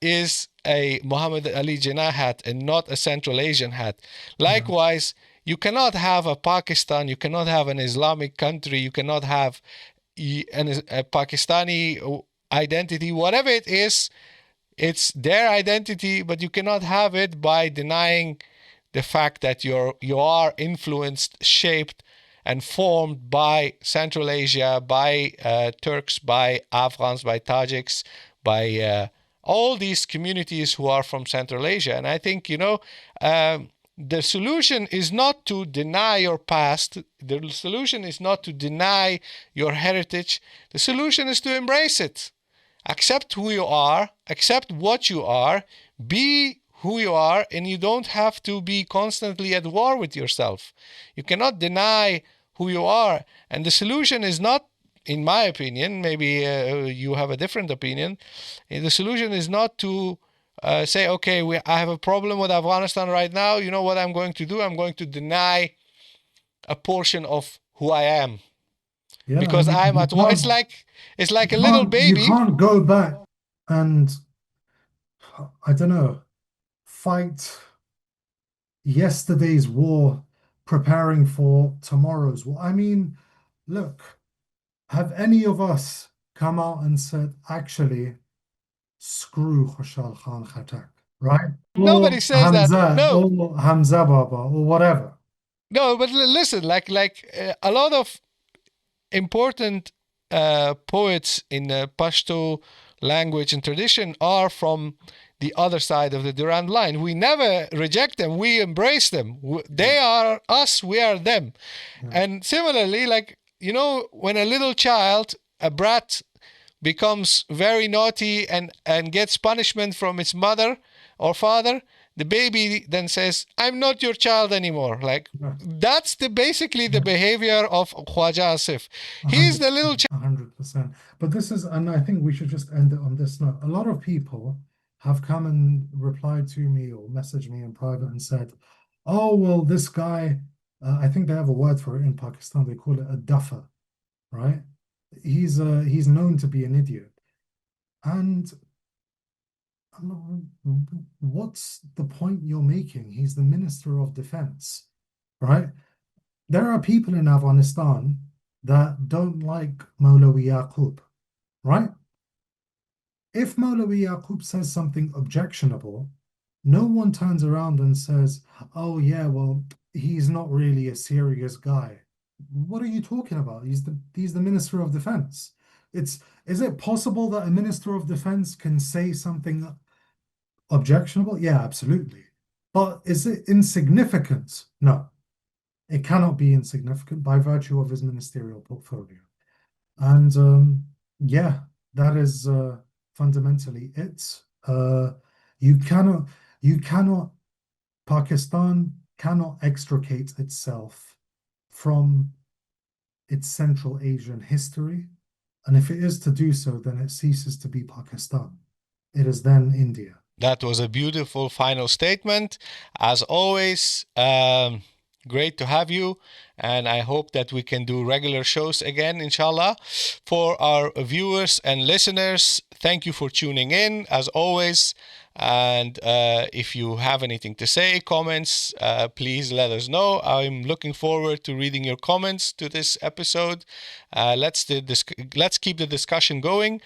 is a Muhammad Ali Jinnah hat and not a Central Asian hat. Likewise, you cannot have a Pakistan, you cannot have an Islamic country, you cannot have a Pakistani identity, whatever it is, it's their identity, but you cannot have it by denying the fact that you are influenced, shaped, and formed by Central Asia, by Turks, by Afghans, by Tajiks, by all these communities who are from Central Asia. And I think, the solution is not to deny your past. The solution is not to deny your heritage. The solution is to embrace it. Accept who you are, accept what you are, be who you are, and you don't have to be constantly at war with yourself. You cannot deny who you are. And the solution is not, in my opinion, maybe you have a different opinion, the solution is not to say, okay, I have a problem with Afghanistan right now. You know what I'm going to do? I'm going to deny a portion of who I am. Yeah, Because and I'm you at war. can't It's like a little you baby. can't go back and I don't know, fight yesterday's war, preparing for tomorrow's war. I mean, look, have any of us come out and said, actually, screw Khushal Khan Khattak, right? Nobody says that. No, Or Hamza Baba, or whatever. no. But listen, a lot of important poets in the Pashto language and tradition are from the other side of the Durand line. We never reject them. We embrace them. They are us. We are them. Yeah. And similarly, when a little child, a brat, becomes very naughty and gets punishment from its mother or father, the baby then says, I'm not your child anymore. That's basically the behavior of Khawaja Asif. He's the little child. 100%. But this is, and I think we should just end it on this note. A lot of people have come and replied to me or messaged me in private and said, oh, well, this guy, I think they have a word for it in Pakistan. They call it a duffer, right? He's known to be an idiot. And what's the point you're making? He's the Minister of Defense, right? There are people in Afghanistan that don't like Mawlawi Yaqub, right? If Mawlawi Yaqub says something objectionable, no one turns around and says, oh, yeah, well, he's not really a serious guy. What are you talking about? He's the Minister of Defense. Is it possible that a Minister of Defense can say something objectionable? Yeah, absolutely. But is it insignificant? No. It cannot be insignificant by virtue of his ministerial portfolio. And yeah, that is fundamentally it. You cannot, Pakistan cannot extricate itself from its Central Asian history. And if it is to do so, then it ceases to be Pakistan. It is then India. That was a beautiful final statement. As always, great to have you. And I hope that we can do regular shows again, inshallah. For our viewers and listeners, thank you for tuning in, as always. And if you have anything to say, comments, please let us know. I'm looking forward to reading your comments to this episode. Let's keep the discussion going.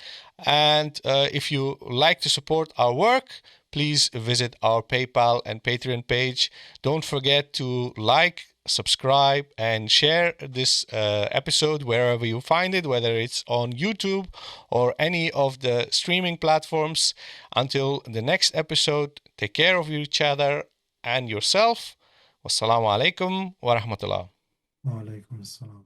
And if you like to support our work, please visit our PayPal and Patreon page. Don't forget to like, subscribe, and share this episode wherever you find it, whether it's on YouTube or any of the streaming platforms. Until the next episode, take care of each other and yourself. Wassalamu alaikum wa rahmatullah. Wa alaikum assalam.